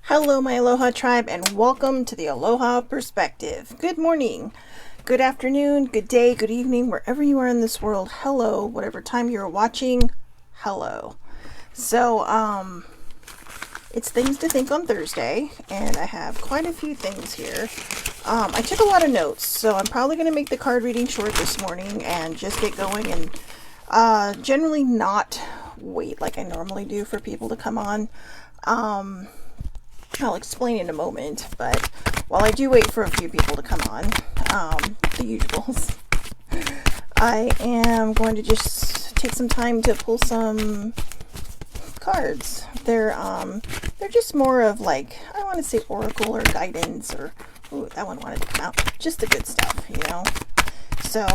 Hello, my Aloha tribe, and welcome to the Aloha Perspective. Good morning, good afternoon, good day, good evening, wherever you are in this world. Hello, whatever time you're watching. Hello. So, it's Things to Think on Thursday, and I have quite a few things here. I took a lot of notes, so I'm probably going to make the card reading short this morning and just get going and generally not wait like I normally do for people to come on. I'll explain in a moment, but while I do wait for a few people to come on, the usuals, I am going to just take some time to pull some cards. They're just more of like, I want to say oracle or guidance or, ooh, that one wanted to come out. Just the good stuff, you know. So,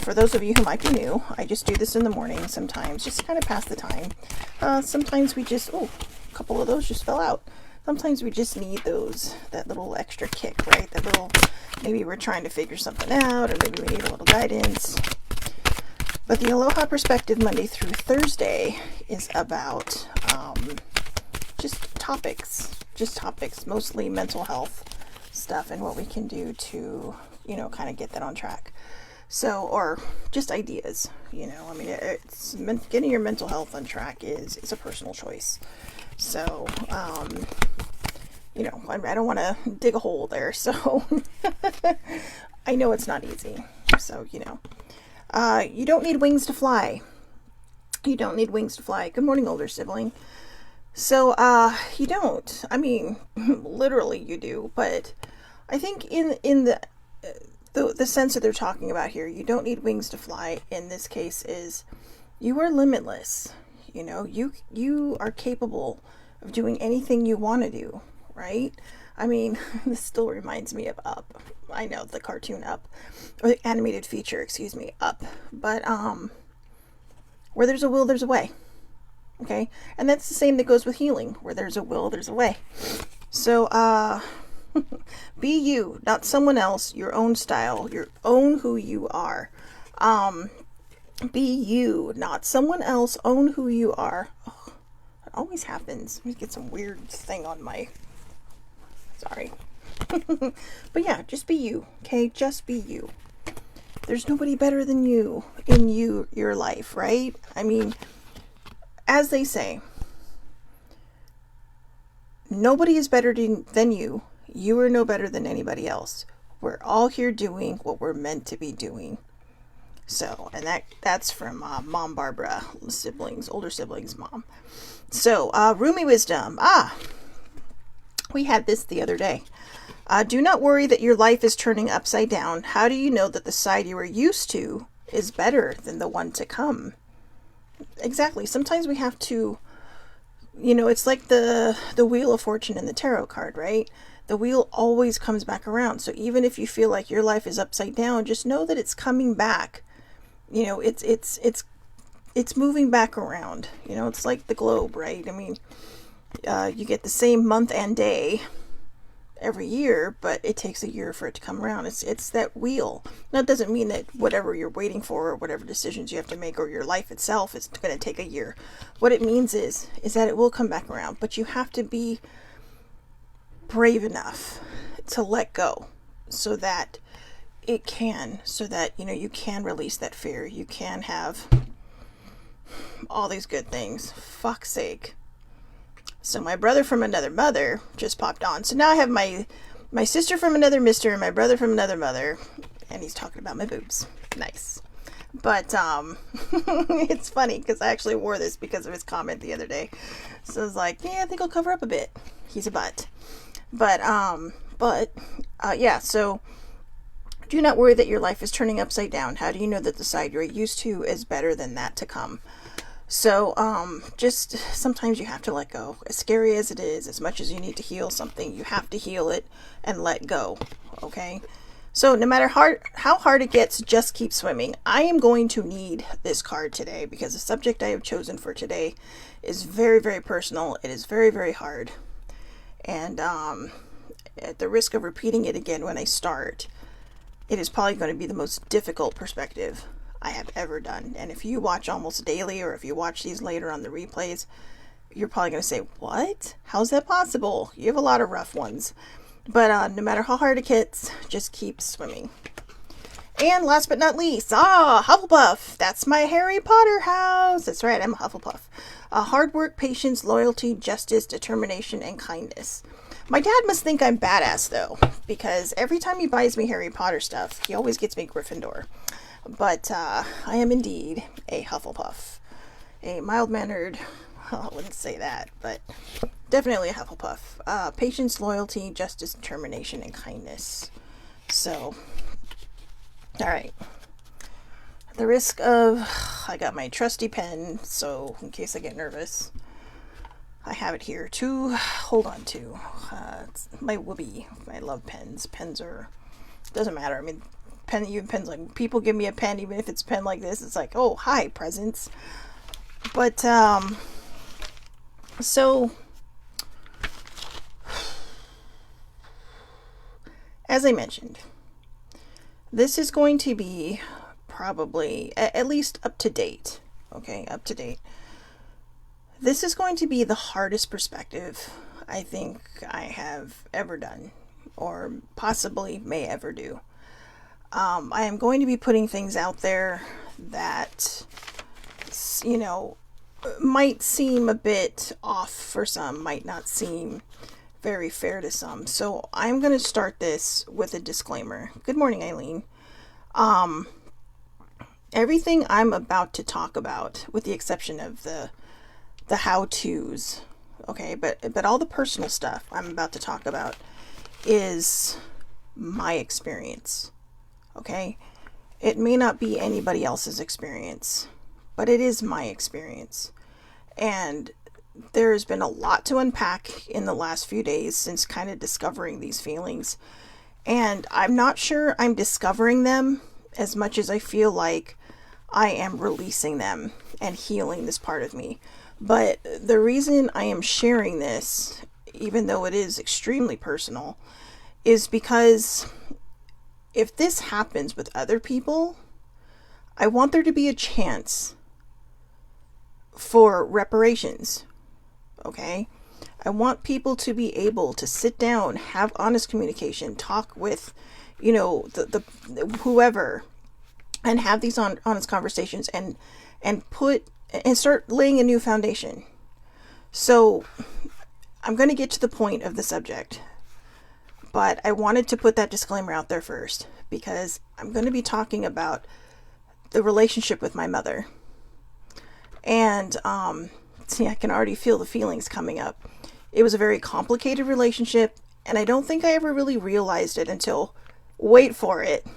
for those of you who might be new, I just do this in the morning sometimes, just to kind of pass the time. Sometimes we just, oh, a couple of those just fell out. Sometimes we just need that little extra kick, right? That little, maybe we're trying to figure something out, or maybe we need a little guidance. But the Aloha Perspective Monday through Thursday is about just topics, mostly mental health stuff and what we can do to, you know, kind of get that on track. So, or just ideas, you know, I mean, it's getting your mental health on track is a personal choice. So, you know, I don't want to dig a hole there. So I know it's not easy. So, you know, you don't need wings to fly. You don't need wings to fly. Good morning, older sibling. So, you don't, I mean, literally you do, but I think in the sense that they're talking about here, you don't need wings to fly in this case is you are limitless. You know, you are capable of doing anything you want to do, right? I mean, this still reminds me of Up. I know, the cartoon Up, or the animated feature, excuse me, Up. But where there's a will, there's a way. Okay? And that's the same that goes with healing. Where there's a will, there's a way. So, be you, not someone else, your own style, your own who you are. Be you, not someone else. Own who you are. Oh, it always happens. Let me get some weird thing on my... Sorry. But yeah, just be you, okay? Just be you. There's nobody better than you in your life, right? I mean, as they say, nobody is better than you. You are no better than anybody else. We're all here doing what we're meant to be doing. So, and that's from Mom Barbara, older siblings' mom. So, Rumi Wisdom. We had this the other day. Do not worry that your life is turning upside down. How do you know that the side you are used to is better than the one to come? Exactly. Sometimes we have to, you know, it's like the Wheel of Fortune in the tarot card, right? The wheel always comes back around. So even if you feel like your life is upside down, just know that it's coming back. You know, it's moving back around. You know, it's like the globe, right? I mean, you get the same month and day every year, but it takes a year for it to come around. It's that wheel. That doesn't mean that whatever you're waiting for or whatever decisions you have to make or your life itself is going to take a year. What it means is that it will come back around, but you have to be brave enough to let go so that it can, you know, you can release that fear. You can have all these good things. Fuck's sake. So my brother from another mother just popped on. So now I have my sister from another mister and my brother from another mother, and he's talking about my boobs. Nice. But it's funny because I actually wore this because of his comment the other day. So I was like, yeah, I think I'll cover up a bit. He's a butt. But yeah, so do not worry that your life is turning upside down. How do you know that the side you're used to is better than that to come? So, just sometimes you have to let go. As scary as it is, as much as you need to heal something, you have to heal it and let go. Okay? So no matter how hard it gets, just keep swimming. I am going to need this card today because the subject I have chosen for today is very, very personal. It is very, very hard. And at the risk of repeating it again when I start, it is probably going to be the most difficult perspective I have ever done. And if you watch almost daily or if you watch these later on the replays, You're probably going to say, what? How's that possible? You have a lot of rough ones. But no matter how hard it gets, just keep swimming. And last but not least, Hufflepuff. That's my Harry Potter house. That's right, I'm a Hufflepuff. Hard work, patience, loyalty, justice, determination, and kindness. My dad must think I'm badass, though, because every time he buys me Harry Potter stuff, he always gets me Gryffindor. But I am indeed a Hufflepuff. A mild-mannered, well, I wouldn't say that, but definitely a Hufflepuff. Patience, loyalty, justice, determination, and kindness. So, alright. The risk of, I got my trusty pen, so in case I get nervous, I have it here to hold on to. It's my whoopee. I love pens. Pens are, doesn't matter. I mean, even pens, like, people give me a pen, even if it's a pen like this, it's like, oh, hi, presents. But, so, as I mentioned, this is going to be probably at least up to date. Okay, up to date. This is going to be the hardest perspective I think I have ever done, or possibly may ever do. I am going to be putting things out there that, you know, might seem a bit off for some, might not seem very fair to some. So I'm going to start this with a disclaimer. Good morning, Eileen. Everything I'm about to talk about, with the exception of the how-tos, okay, but all the personal stuff I'm about to talk about is my experience, okay? It may not be anybody else's experience, but it is my experience. And there's been a lot to unpack in the last few days since kind of discovering these feelings. And I'm not sure I'm discovering them as much as I feel like I am releasing them and healing this part of me. But the reason I am sharing this, even though it is extremely personal, is because if this happens with other people, I want there to be a chance for reparations, okay? I want people to be able to sit down, have honest communication, talk with, you know, the whoever, and have these honest conversations and start laying a new foundation. So I'm going to get to the point of the subject, but I wanted to put that disclaimer out there first because I'm going to be talking about the relationship with my mother. And see, I can already feel the feelings coming up. It was a very complicated relationship, and I don't think I ever really realized it until, wait for it,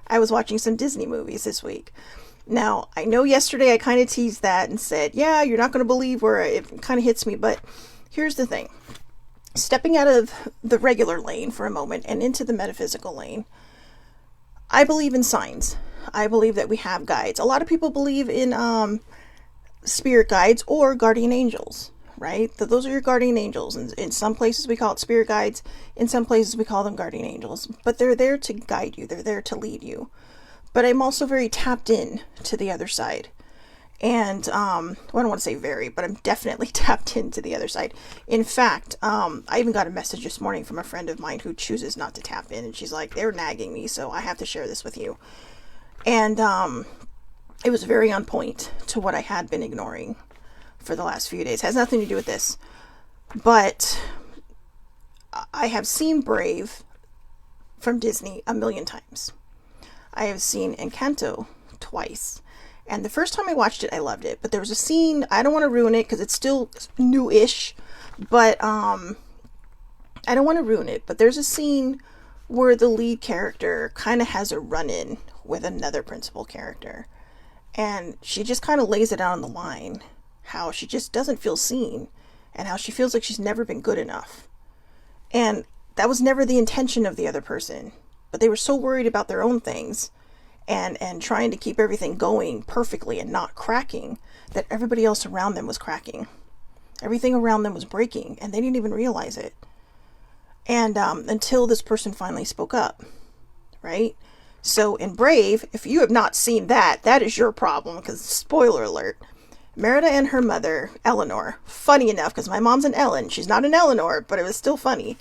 I was watching some Disney movies this week. Now, I know yesterday I kind of teased that and said, yeah, you're not going to believe where it kind of hits me, but here's the thing. Stepping out of the regular lane for a moment and into the metaphysical lane, I believe in signs. I believe that we have guides. A lot of people believe in spirit guides or guardian angels, right? Those are your guardian angels. And in some places we call it spirit guides. In some places we call them guardian angels. But they're there to guide you. They're there to lead you. But I'm also very tapped in to the other side. And, well, I don't want to say very, but I'm definitely tapped into the other side. In fact, I even got a message this morning from a friend of mine who chooses not to tap in. And she's like, they're nagging me, so I have to share this with you. And it was very on point to what I had been ignoring for the last few days. It has nothing to do with this. But I have seen Brave from Disney a million times. I have seen Encanto twice. And the first time I watched it, I loved it. But there was a scene, I don't want to ruin it because it's still new-ish. But I don't want to ruin it. But there's a scene where the lead character kind of has a run-in with another principal character. And she just kind of lays it out on the line. How she just doesn't feel seen. And how she feels like she's never been good enough. And that was never the intention of the other person. But they were so worried about their own things and trying to keep everything going perfectly and not cracking that everybody else around them was cracking. Everything around them was breaking and they didn't even realize it. And until this person finally spoke up, right? So in Brave, if you have not seen that, that is your problem because spoiler alert, Merida and her mother, Eleanor. Funny enough, because my mom's an Ellen. She's not an Eleanor, but it was still funny.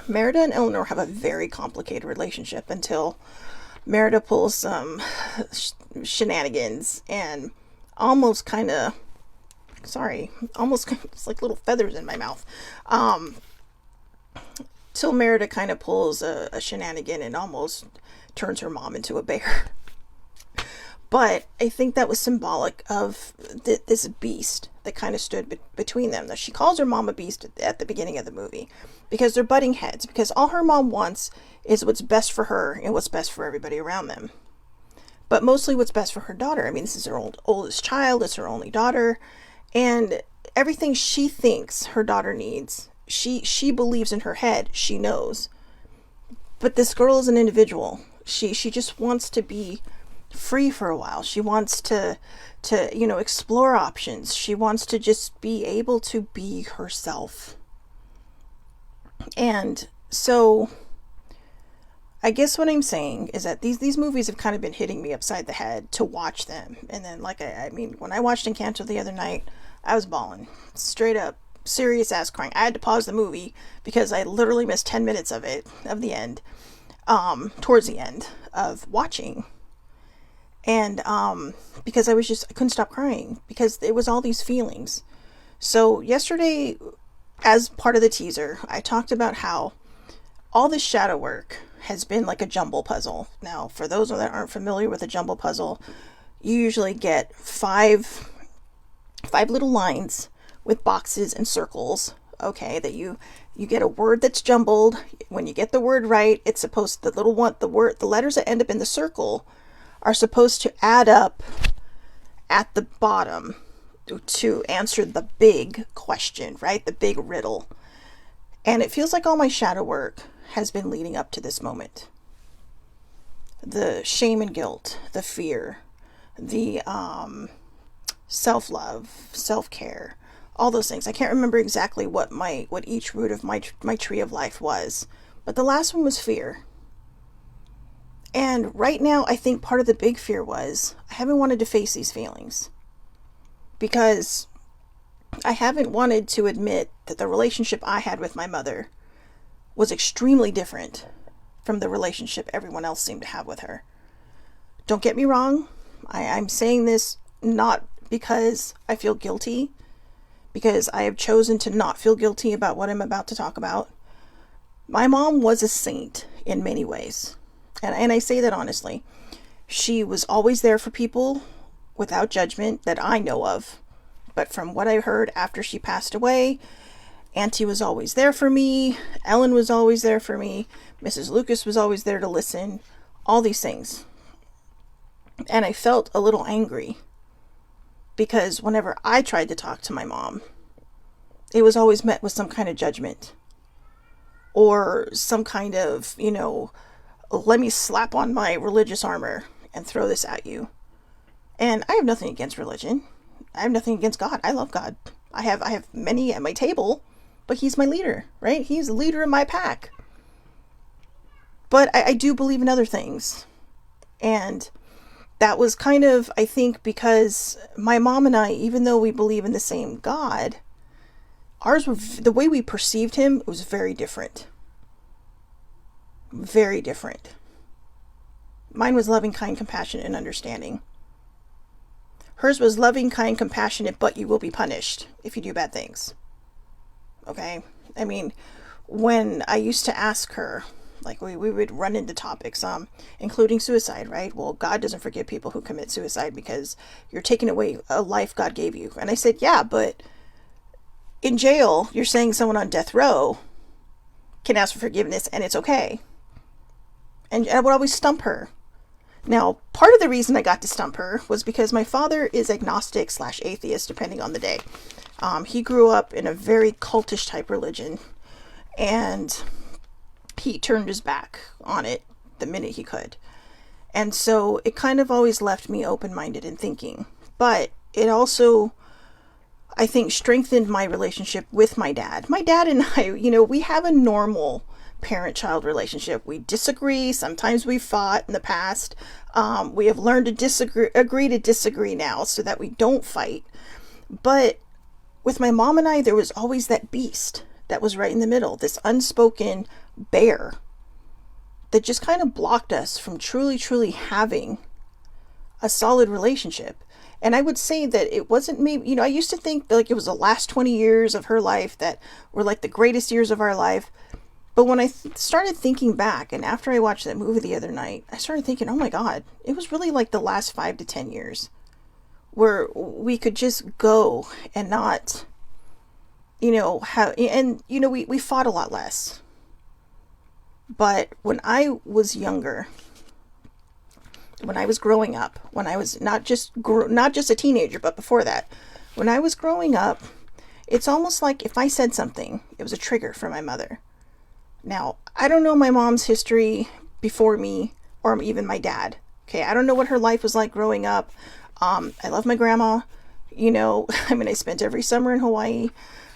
Merida and Eleanor have a very complicated relationship until Merida pulls some shenanigans and almost kind of, it's like little feathers in my mouth. Till Merida kind of pulls a shenanigan and almost turns her mom into a bear. But I think that was symbolic of this beast that kind of stood between them. Now, she calls her mom a beast at the beginning of the movie because they're butting heads, because all her mom wants is what's best for her and what's best for everybody around them. But mostly what's best for her daughter. I mean, this is her oldest child, it's her only daughter, and everything she thinks her daughter needs, she believes in her head, she knows. But this girl is an individual. She just wants to be free for a while. She wants to explore options. She wants to just be able to be herself. And so I guess what I'm saying is that these movies have kind of been hitting me upside the head to watch them. And then when I watched Encanto the other night, I was bawling. Straight up serious ass crying. I had to pause the movie because I literally missed 10 minutes of the end, towards the end of watching. And because I couldn't stop crying because it was all these feelings. So yesterday, as part of the teaser, I talked about how all this shadow work has been like a jumble puzzle. Now, for those that aren't familiar with a jumble puzzle, you usually get five little lines with boxes and circles. Okay, that you get a word that's jumbled. When you get the word right, it's supposed the letters that end up in the circle are supposed to add up at the bottom to answer the big question, right? The big riddle. And it feels like all my shadow work has been leading up to this moment. The shame and guilt, the fear, the self-love, self-care, all those things. I can't remember exactly what each root of my tree of life was, but the last one was fear. And right now, I think part of the big fear was I haven't wanted to face these feelings because I haven't wanted to admit that the relationship I had with my mother was extremely different from the relationship everyone else seemed to have with her. Don't get me wrong. I'm saying this not because I feel guilty, because I have chosen to not feel guilty about what I'm about to talk about. My mom was a saint in many ways. And I say that honestly. She was always there for people without judgment that I know of. But from what I heard after she passed away, Auntie was always there for me. Ellen was always there for me. Mrs. Lucas was always there to listen. All these things. And I felt a little angry because whenever I tried to talk to my mom, it was always met with some kind of judgment or some kind of, let me slap on my religious armor and throw this at you. And I have nothing against religion. I have nothing against God. I love God. I have many at my table, but he's my leader, right? He's the leader of my pack. But I do believe in other things. And that was kind of, I think, because my mom and I, even though we believe in the same God, the way we perceived him was very different. Very different. Mine was loving, kind, compassionate, and understanding. Hers was loving, kind, compassionate, but you will be punished if you do bad things. Okay? I mean, when I used to ask her, like we would run into topics, including suicide, right? Well, God doesn't forgive people who commit suicide because you're taking away a life God gave you. And I said, yeah, but in jail, you're saying someone on death row can ask for forgiveness and it's okay. And I would always stump her. Now, part of the reason I got to stump her was because my father is agnostic / atheist, depending on the day. He grew up in a very cultish type religion, and he turned his back on it the minute he could. And so it kind of always left me open-minded in thinking. But it also, I think, strengthened my relationship with my dad. My dad and I, we have a normal parent-child relationship. We disagree. Sometimes we fought in the past. We have learned to agree to disagree now so that we don't fight. But with my mom and I, there was always that beast that was right in the middle, this unspoken bear that just kind of blocked us from truly, truly having a solid relationship. And I would say that it wasn't maybe, I used to think like it was the last 20 years of her life that were like the greatest years of our life. But when I started thinking back, and after I watched that movie the other night, I started thinking, oh my God, it was really like the last 5 to 10 years where we could just go and not, we fought a lot less. But when I was younger, when I was growing up, when I was not just a teenager, but before that, when I was growing up, it's almost like if I said something, it was a trigger for my mother. Now, I don't know my mom's history before me, or even my dad. Okay, I don't know what her life was like growing up. I love my grandma. I spent every summer in Hawaii.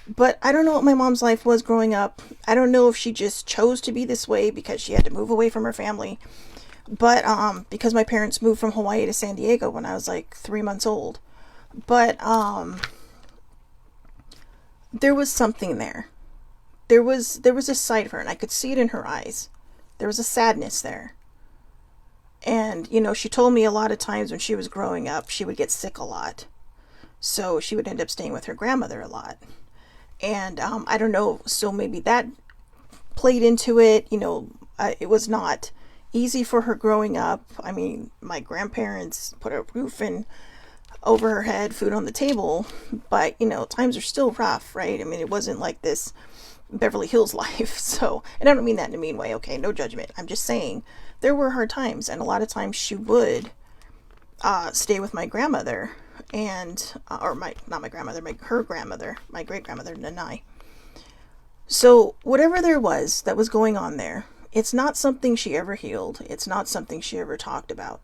But I don't know what my mom's life was growing up. I don't know if she just chose to be this way because she had to move away from her family. But because my parents moved from Hawaii to San Diego when I was like 3 months old. But there was something there. There was a side of her, and I could see it in her eyes. There was a sadness there. And, she told me a lot of times when she was growing up, she would get sick a lot. So she would end up staying with her grandmother a lot. And I don't know, so maybe that played into it. It was not easy for her growing up. I mean, my grandparents put a roof over her head, food on the table. But, times are still rough, right? I mean, it wasn't like this Beverly Hills life. So, and I don't mean that in a mean way, okay? No judgment. I'm just saying there were hard times. And a lot of times she would stay with my grandmother. And, or not my grandmother, her grandmother, my great grandmother, Nanai. So whatever there was that was going on there, it's not something she ever healed. It's not something she ever talked about.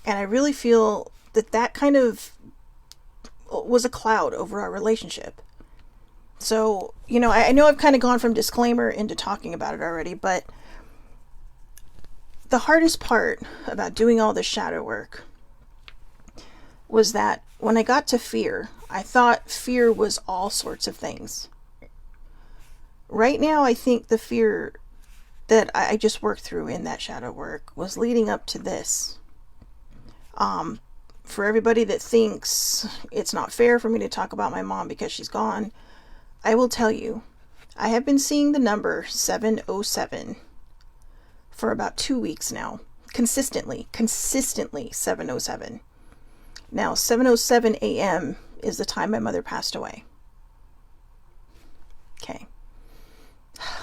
And I really feel that kind of was a cloud over our relationship. So, I know I've kind of gone from disclaimer into talking about it already, but the hardest part about doing all this shadow work was that when I got to fear, I thought fear was all sorts of things. Right now, I think the fear that I just worked through in that shadow work was leading up to this. For everybody that thinks it's not fair for me to talk about my mom because she's gone, I will tell you, I have been seeing the number 707 for about 2 weeks now. Consistently 707. Now, 7:07 a.m. is the time my mother passed away. Okay.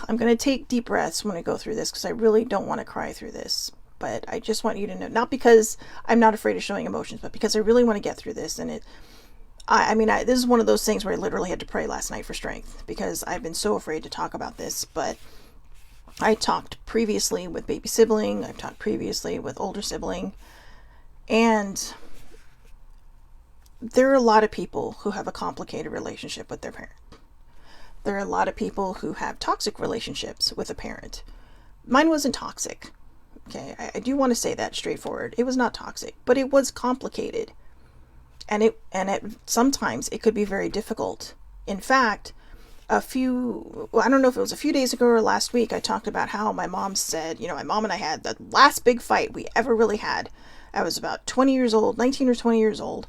I'm going to take deep breaths when I go through this because I really don't want to cry through this. But I just want you to know, not because I'm not afraid of showing emotions, but because I really want to get through this. And this is one of those things where I literally had to pray last night for strength because I've been so afraid to talk about this. But I talked previously with baby sibling. I've talked previously with older sibling. And there are a lot of people who have a complicated relationship with their parent. There are a lot of people who have toxic relationships with a parent. Mine wasn't toxic. Okay, I do want to say that straightforward. It was not toxic, but it was complicated. And sometimes it could be very difficult. In fact, I don't know if it was a few days ago or last week, I talked about how my mom said, my mom and I had the last big fight we ever really had. I was about 20 years old, 19 or 20 years old.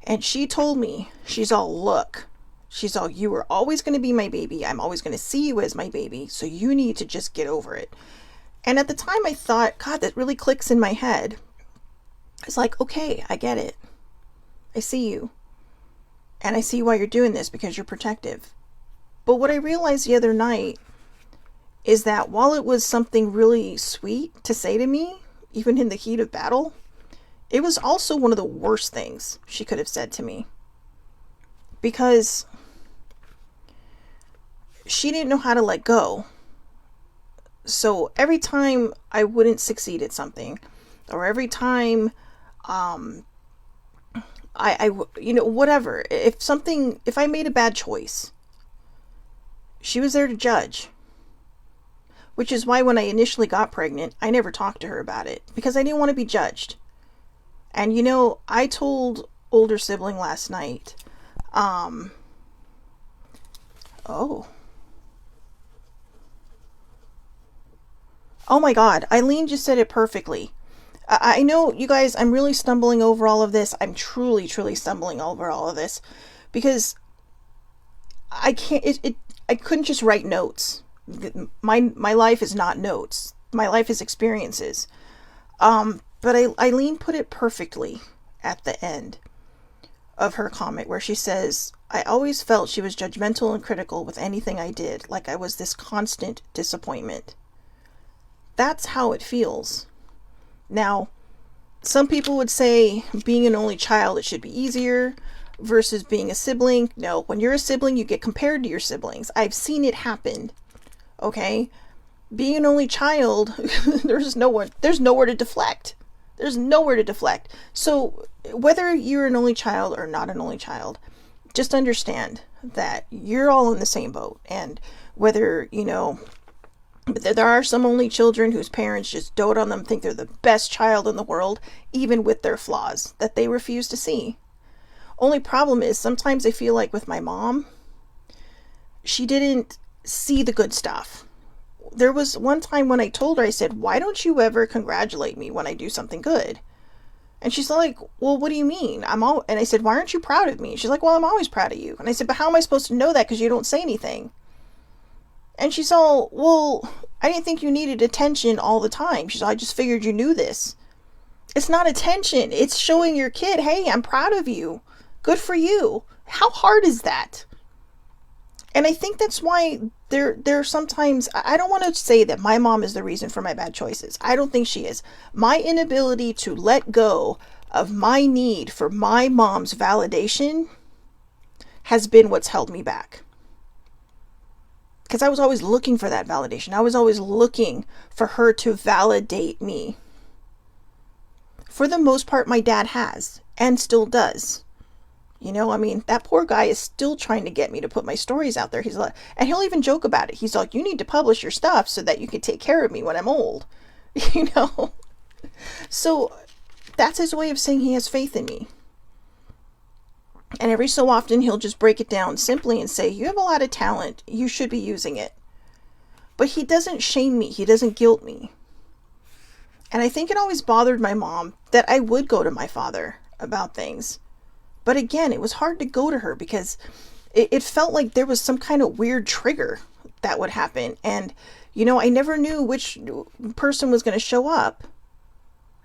And she told me, look, you were always going to be my baby. I'm always going to see you as my baby. So you need to just get over it. And at the time I thought, God, that really clicks in my head. It's like, okay, I get it. I see you. And I see why you're doing this because you're protective. But what I realized the other night is that while it was something really sweet to say to me, even in the heat of battle, it was also one of the worst things she could have said to me. Because she didn't know how to let go. So every time I wouldn't succeed at something, or every time whatever, if I made a bad choice, she was there to judge. which is why when I initially got pregnant, I never talked to her about it because I didn't want to be judged. And I told older sibling last night, oh my God, Eileen just said it perfectly. I know, you guys, I'm really stumbling over all of this. I'm truly, truly stumbling over all of this because I can't, I couldn't just write notes. My life is not notes. My life is experiences. But Eileen put it perfectly at the end of her comment where she says, I always felt she was judgmental and critical with anything I did, like I was this constant disappointment. That's how it feels. Now, some people would say being an only child, it should be easier versus being a sibling. No, when you're a sibling, you get compared to your siblings. I've seen it happen. Okay? Being an only child, there's nowhere to deflect. There's nowhere to deflect. So whether you're an only child or not an only child, just understand that you're all in the same boat. And whether, but there are some only children whose parents just dote on them, think they're the best child in the world, even with their flaws that they refuse to see. Only problem is sometimes I feel like with my mom, she didn't see the good stuff. There was one time when I told her, I said, why don't you ever congratulate me when I do something good? And she's like, well, what do you mean? And I said, why aren't you proud of me? She's like, well, I'm always proud of you. And I said, but how am I supposed to know that? Because you don't say anything. And she's all, well, I didn't think you needed attention all the time. She's all, I just figured you knew this. It's not attention. It's showing your kid, hey, I'm proud of you. Good for you. How hard is that? And I think that's why there sometimes, I don't want to say that my mom is the reason for my bad choices. I don't think she is. My inability to let go of my need for my mom's validation has been what's held me back. Because I was always looking for that validation. I was always looking for her to validate me. For the most part, my dad has and still does. That poor guy is still trying to get me to put my stories out there. He's like, and he'll even joke about it. He's like, you need to publish your stuff so that you can take care of me when I'm old. So that's his way of saying he has faith in me. And every so often he'll just break it down simply and say, you have a lot of talent. You should be using it. But he doesn't shame me. He doesn't guilt me. And I think it always bothered my mom that I would go to my father about things. But again, it was hard to go to her because it felt like there was some kind of weird trigger that would happen. And, I never knew which person was going to show up.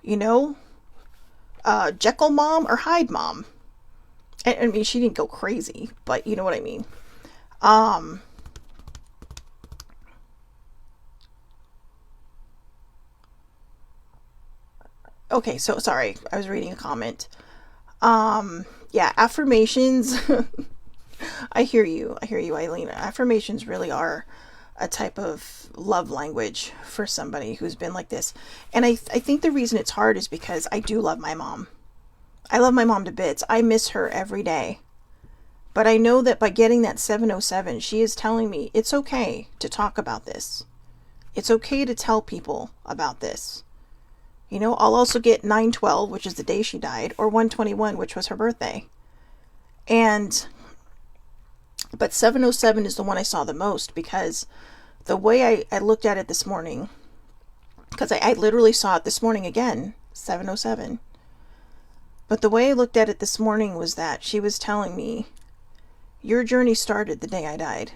Jekyll mom or Hyde mom. I mean, she didn't go crazy, but you know what I mean. Okay, so sorry, I was reading a comment. Yeah, affirmations. I hear you, Eileen. Affirmations really are a type of love language for somebody who's been like this. And I think the reason it's hard is because I do love my mom. I love my mom to bits. I miss her every day. But I know that by getting that 707, she is telling me it's okay to talk about this. It's okay to tell people about this. I'll also get 9/12, which is the day she died, or 1/21, which was her birthday. But 707 is the one I saw the most because the way I looked at it this morning, because I literally saw it this morning again, 707. But the way I looked at it this morning was that she was telling me, your journey started the day I died.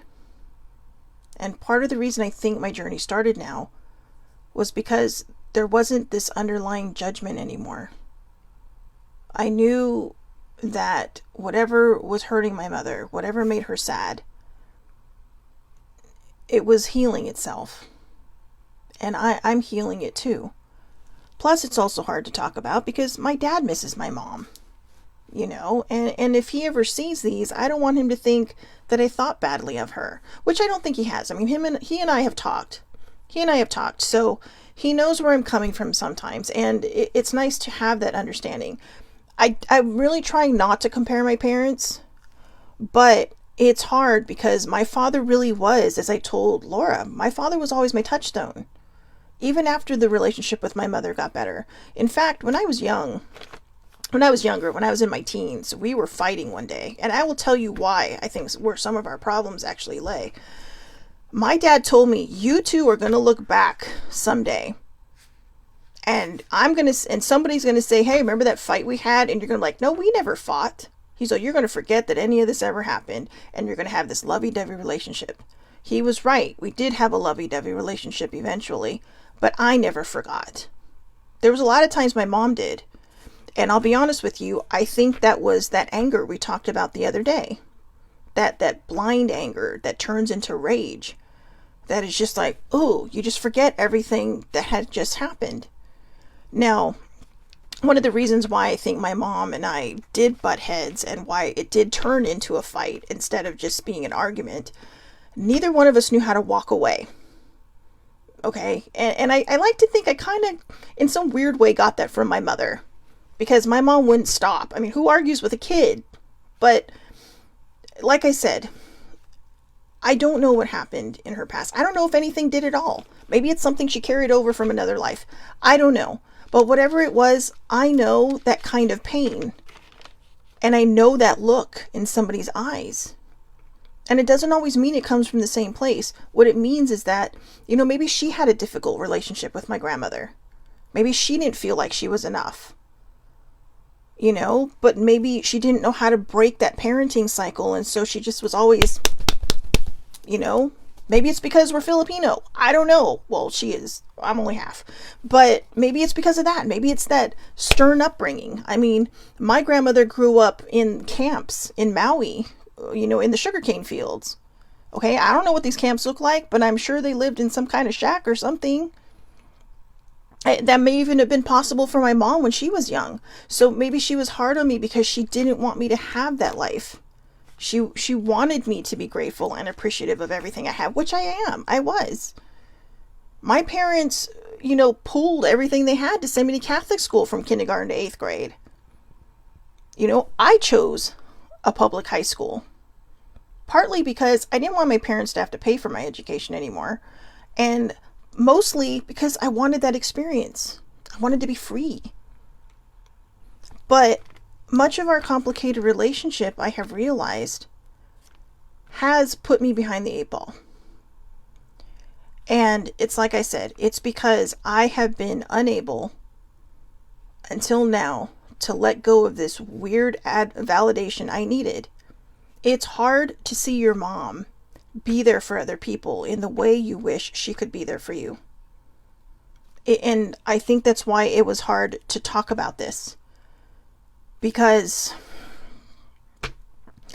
And part of the reason I think my journey started now was because there wasn't this underlying judgment anymore. I knew that whatever was hurting my mother, whatever made her sad, it was healing itself. And I'm healing it too. Plus, it's also hard to talk about because my dad misses my mom, and if he ever sees these, I don't want him to think that I thought badly of her, which I don't think he has. I mean, he and I have talked. So he knows where I'm coming from sometimes, and it's nice to have that understanding. I'm really trying not to compare my parents, but it's hard because my father really was, as I told Laura, my father was always my touchstone. Even after the relationship with my mother got better. In fact, when I was younger, when I was in my teens, we were fighting one day. And I will tell you why I think where some of our problems actually lay. My dad told me, you two are going to look back someday. And somebody's going to say, hey, remember that fight we had? And you're going to be like, no, we never fought. He's like, you're going to forget that any of this ever happened. And you're going to have this lovey-dovey relationship. He was right. We did have a lovey-dovey relationship eventually. But I never forgot. There was a lot of times my mom did. And I'll be honest with you, I think that was that anger we talked about the other day. That blind anger that turns into rage. That is just like, oh, you just forget everything that had just happened. Now, one of the reasons why I think my mom and I did butt heads and why it did turn into a fight instead of just being an argument, neither one of us knew how to walk away. Okay, and I like to think I kind of, in some weird way, got that from my mother. Because my mom wouldn't stop. I mean, who argues with a kid? But, like I said, I don't know what happened in her past. I don't know if anything did at all. Maybe it's something she carried over from another life. I don't know. But whatever it was, I know that kind of pain. And I know that look in somebody's eyes. And it doesn't always mean it comes from the same place. What it means is that, maybe she had a difficult relationship with my grandmother. Maybe she didn't feel like she was enough. But maybe she didn't know how to break that parenting cycle. And so she just was always, maybe it's because we're Filipino. I don't know. Well, she is. I'm only half. But maybe it's because of that. Maybe it's that stern upbringing. I mean, my grandmother grew up in camps in Maui, in the sugarcane fields. Okay, I don't know what these camps look like, but I'm sure they lived in some kind of shack or something. That may even have been possible for my mom when she was young. So maybe she was hard on me because she didn't want me to have that life. She wanted me to be grateful and appreciative of everything I have, which I am. I was. My parents, pulled everything they had to send me to Catholic school from kindergarten to 8th grade. I chose a public high school. Partly because I didn't want my parents to have to pay for my education anymore. And mostly because I wanted that experience. I wanted to be free. But much of our complicated relationship, I have realized, has put me behind the 8 ball. And it's like I said, it's because I have been unable until now to let go of this weird validation I needed. It's hard to see your mom be there for other people in the way you wish she could be there for you. And I think that's why it was hard to talk about this. Because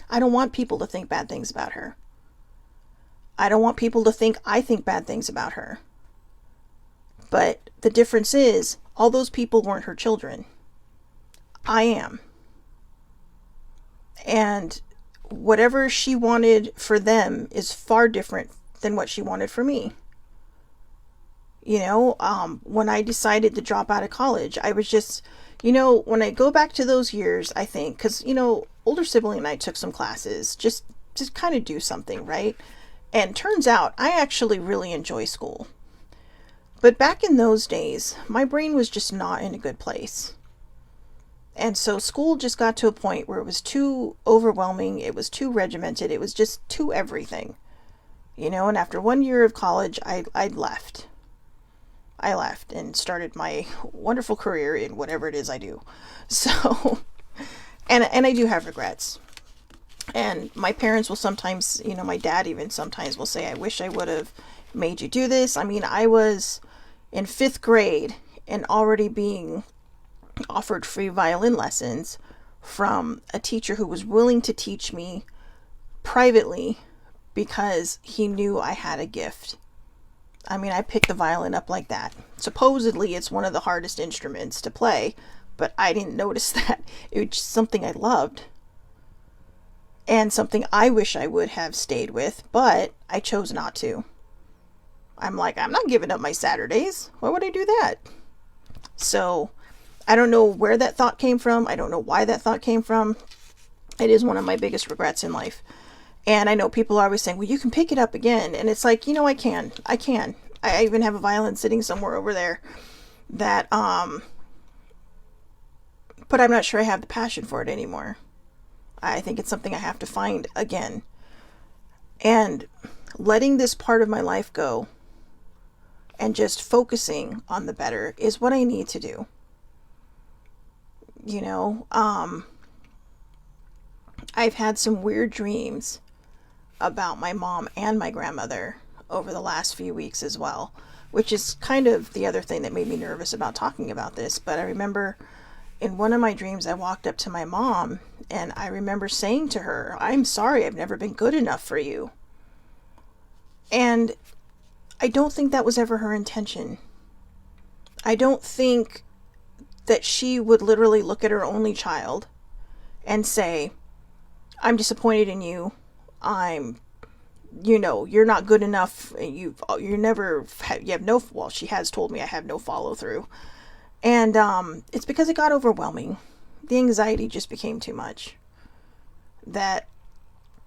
I don't want people to think bad things about her. I don't want people to think I think bad things about her. But the difference is, all those people weren't her children. I am. And whatever she wanted for them is far different than what she wanted for me. When I decided to drop out of college, I was just, when I go back to those years, I think, because, older sibling and I took some classes, just kind of do something, right? And turns out I actually really enjoy school. But back in those days, my brain was just not in a good place. And so school just got to a point where it was too overwhelming. It was too regimented. It was just too everything. And after 1 year of college, I left. I left and started my wonderful career in whatever it is I do. So, and I do have regrets. And my parents will sometimes, my dad even sometimes will say, I wish I would have made you do this. I mean, I was in 5th grade and already being offered free violin lessons from a teacher who was willing to teach me privately because he knew I had a gift. I mean, I picked the violin up like that. Supposedly, it's one of the hardest instruments to play, but I didn't notice that. It was just something I loved. And something I wish I would have stayed with, but I chose not to. I'm like, I'm not giving up my Saturdays. Why would I do that? So, I don't know where that thought came from. I don't know why that thought came from. It is one of my biggest regrets in life. And I know people are always saying, well, you can pick it up again. And it's like, I can. I even have a violin sitting somewhere over there that, but I'm not sure I have the passion for it anymore. I think it's something I have to find again. And letting this part of my life go and just focusing on the better is what I need to do. I've had some weird dreams about my mom and my grandmother over the last few weeks as well, which is kind of the other thing that made me nervous about talking about this. But I remember in one of my dreams, I walked up to my mom and I remember saying to her, I'm sorry, I've never been good enough for you. And I don't think that was ever her intention. I don't think that she would literally look at her only child and say, I'm disappointed in you. You're not good enough. You have no, well, she has told me I have no follow through. And it's because it got overwhelming. The anxiety just became too much. That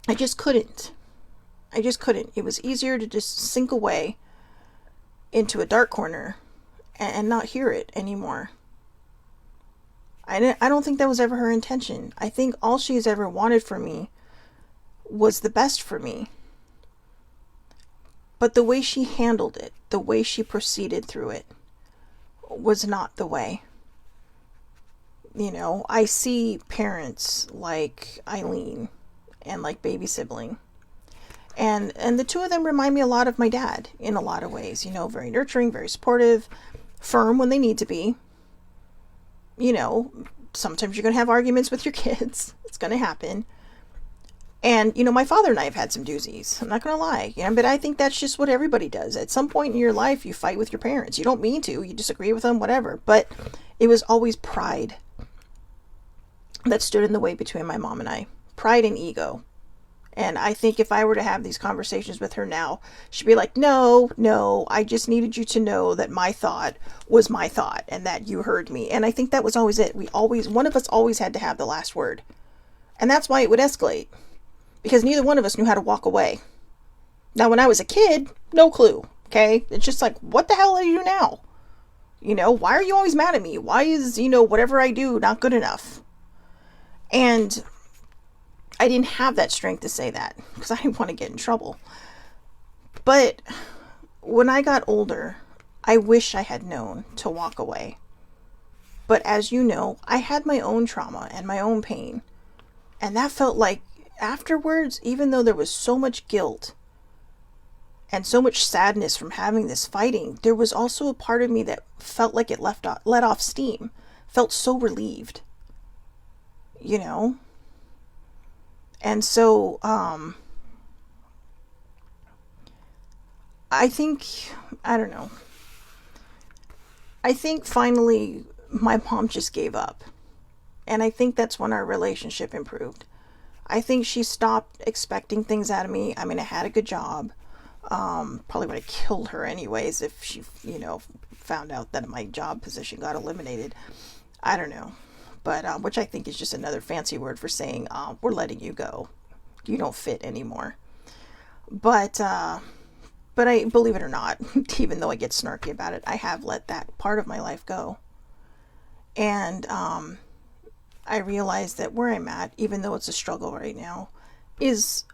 I just couldn't. It was easier to just sink away into a dark corner and not hear it anymore. I don't think that was ever her intention. I think all she's ever wanted for me was the best for me. But the way she handled it, the way she proceeded through it, was not the way. I see parents like Eileen and like baby sibling. And the two of them remind me a lot of my dad in a lot of ways. Very nurturing, very supportive, firm when they need to be. Sometimes you're going to have arguments with your kids. It's going to happen. And, my father and I have had some doozies. I'm not going to lie. But I think that's just what everybody does. At some point in your life, you fight with your parents. You don't mean to. You disagree with them, whatever. But it was always pride that stood in the way between my mom and I. Pride and ego. And I think if I were to have these conversations with her now, she'd be like, no, I just needed you to know that my thought was my thought and that you heard me. And I think that was always it. One of us always had to have the last word. And that's why it would escalate. Because neither one of us knew how to walk away. Now, when I was a kid, no clue. Okay? It's just like, what the hell are you now? Why are you always mad at me? Why is, whatever I do not good enough? And I didn't have that strength to say that because I didn't want to get in trouble. But when I got older, I wish I had known to walk away. But as you know, I had my own trauma and my own pain. And that felt like afterwards, even though there was so much guilt and so much sadness from having this fighting, there was also a part of me that felt like it let off steam, felt so relieved, And so, I think finally my mom just gave up. And I think that's when our relationship improved. I think she stopped expecting things out of me. I mean, I had a good job. Probably would have killed her anyways if she, found out that my job position got eliminated. I don't know. But, which I think is just another fancy word for saying, we're letting you go. You don't fit anymore. But I, believe it or not, even though I get snarky about it, I have let that part of my life go. And, I realize that where I'm at, even though it's a struggle right now, is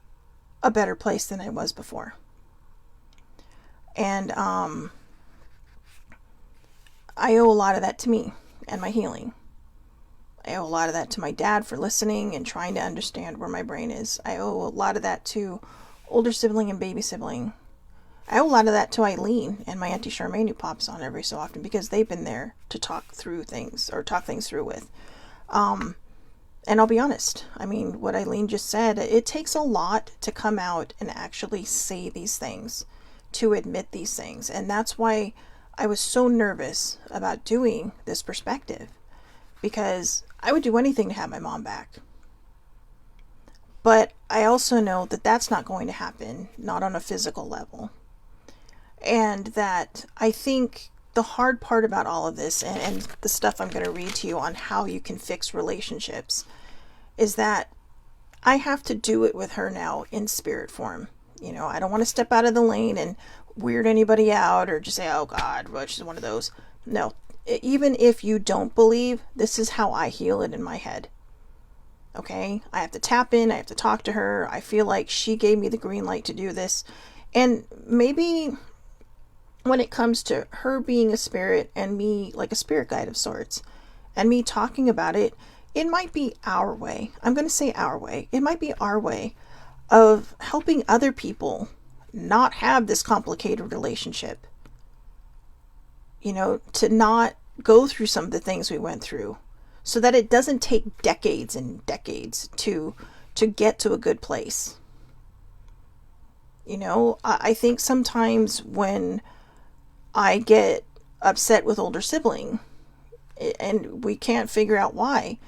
a better place than I was before. And, I owe a lot of that to me and my healing. I owe a lot of that to my dad for listening and trying to understand where my brain is. I owe a lot of that to older sibling and baby sibling. I owe a lot of that to Eileen and my Auntie Charmaine, who pops on every so often, because they've been there to talk things through with. And I'll be honest, I mean, what Eileen just said, it takes a lot to come out and actually say these things, to admit these things. And that's why I was so nervous about doing this perspective, because I would do anything to have my mom back. But I also know that that's not going to happen, not on a physical level. And that I think the hard part about all of this, and the stuff I'm going to read to you on how you can fix relationships, is that I have to do it with her now in spirit form. I don't want to step out of the lane and weird anybody out or just say, oh God, well, she's one of those. No, even if you don't believe, this is how I heal it in my head. Okay, I have to tap in, I have to talk to her. I feel like she gave me the green light to do this. And maybe when it comes to her being a spirit and me like a spirit guide of sorts, and me talking about it, it might be our way. I'm going to say our way. It might be our way of helping other people not have this complicated relationship. To not go through some of the things we went through, so that it doesn't take decades and decades to get to a good place. I think sometimes when I get upset with older sibling and we can't figure out why,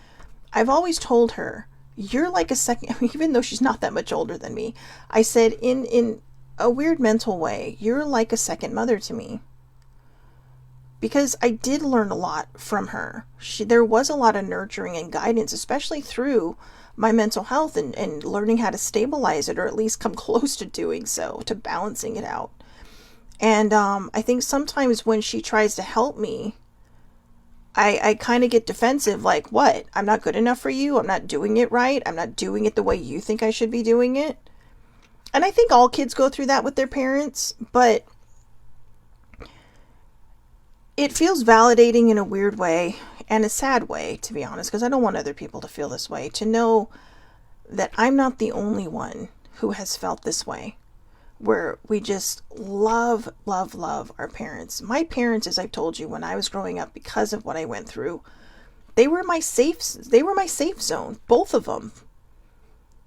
I've always told her, you're like a second, even though she's not that much older than me, I said in a weird mental way, you're like a second mother to me. Because I did learn a lot from her. There was a lot of nurturing and guidance, especially through my mental health and learning how to stabilize it, or at least come close to doing so, to balancing it out. And I think sometimes when she tries to help me, I kind of get defensive, like, what? I'm not good enough for you? I'm not doing it right? I'm not doing it the way you think I should be doing it? And I think all kids go through that with their parents, but it feels validating in a weird way and a sad way, to be honest, because I don't want other people to feel this way, to know that I'm not the only one who has felt this way, where we just love, love, love our parents. My parents, as I've told you, when I was growing up, because of what I went through, they were my safe zone, both of them.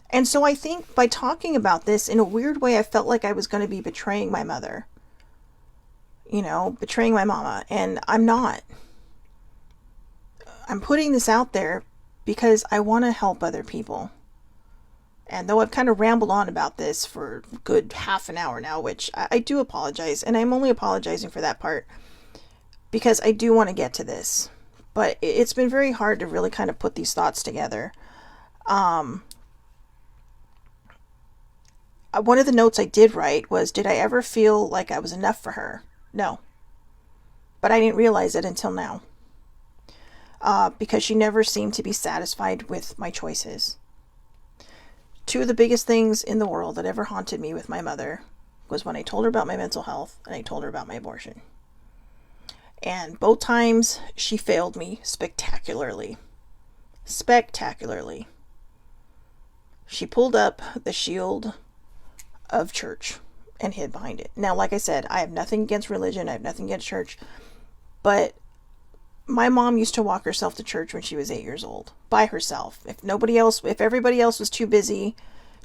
And so I think by talking about this, in a weird way, I felt like I was going to be betraying my mother. Betraying my mama, and I'm not. I'm putting this out there because I want to help other people. And though I've kind of rambled on about this for a good half an hour now, which I do apologize, and I'm only apologizing for that part because I do want to get to this. But it's been very hard to really kind of put these thoughts together. One of the notes I did write was, did I ever feel like I was enough for her? No. But I didn't realize it until now. Because she never seemed to be satisfied with my choices. Two of the biggest things in the world that ever haunted me with my mother was when I told her about my mental health and I told her about my abortion. And both times she failed me spectacularly. Spectacularly. She pulled up the shield of church and hid behind it. Now, like I said, I have nothing against religion. I have nothing against church. But my mom used to walk herself to church when she was 8 years old by herself. If everybody else was too busy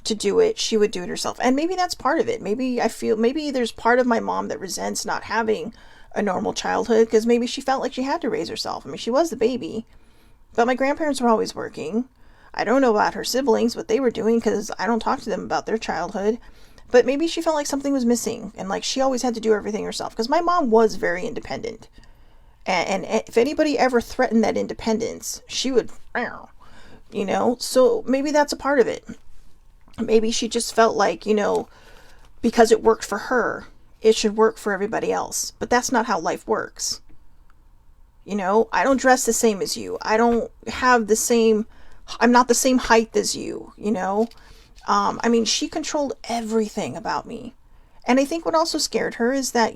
to do it, she would do it herself. And maybe that's part of it. Maybe there's part of my mom that resents not having a normal childhood because maybe she felt like she had to raise herself. I mean, she was the baby, but my grandparents were always working. I don't know about her siblings, what they were doing, because I don't talk to them about their childhood. But maybe she felt like something was missing and like she always had to do everything herself, because my mom was very independent. And if anybody ever threatened that independence, she would, so maybe that's a part of it. Maybe she just felt like, because it worked for her, it should work for everybody else. But that's not how life works. I don't dress the same as you. I don't have I'm not the same height as you, she controlled everything about me. And I think what also scared her is that,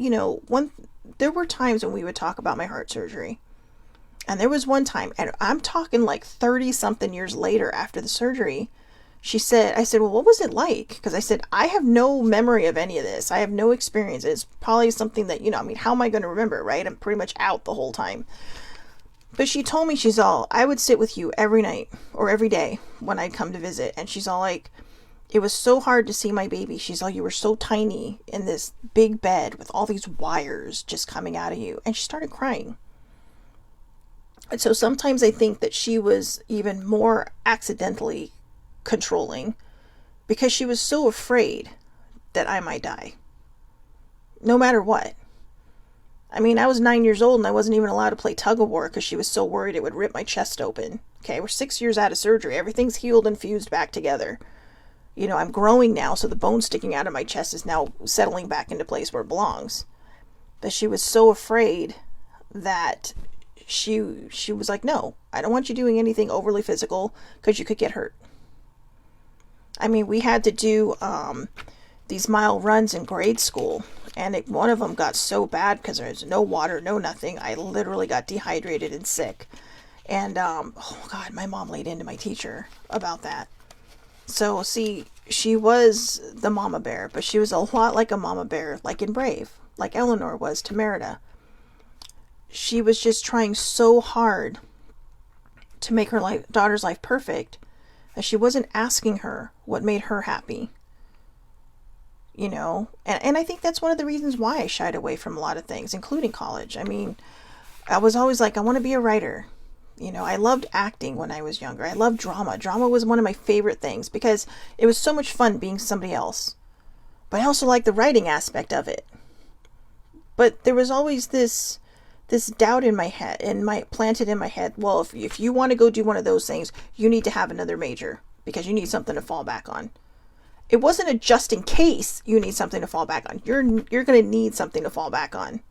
there were times when we would talk about my heart surgery. And there was one time, and I'm talking like 30 something years later after the surgery, I said, well, what was it like? Because I said, I have no memory of any of this. I have no experience. It's probably something that, how am I going to remember, right? I'm pretty much out the whole time. But she told me, I would sit with you every night or every day when I'd come to visit. And she's all like, it was so hard to see my baby. She's all, you were so tiny in this big bed with all these wires just coming out of you. And she started crying. And so sometimes I think that she was even more accidentally controlling because she was so afraid that I might die. No matter what. I mean, I was 9 years old and I wasn't even allowed to play tug of war because she was so worried it would rip my chest open. Okay, we're 6 years out of surgery. Everything's healed and fused back together. You know, I'm growing now, so the bone sticking out of my chest is now settling back into place where it belongs. But she was so afraid that she was like, no, I don't want you doing anything overly physical because you could get hurt. I mean, we had to do these mile runs in grade school, and one of them got so bad because there was no water, no nothing. I literally got dehydrated and sick. And, oh God, my mom laid into my teacher about that. So, see, she was the mama bear, but she was a lot like a mama bear, like in Brave, like Eleanor was to Merida. She was just trying so hard to make her daughter's life perfect that she wasn't asking her what made her happy. You know, and I think that's one of the reasons why I shied away from a lot of things, including college. I mean, I was always like, I want to be a writer. You know, I loved acting when I was younger. I loved drama. Drama was one of my favorite things because it was so much fun being somebody else. But I also liked the writing aspect of it. But there was always this doubt in my head, planted in my head, well, if you want to go do one of those things, you need to have another major because you need something to fall back on. It wasn't a just in case you need something to fall back on. You're going to need something to fall back on.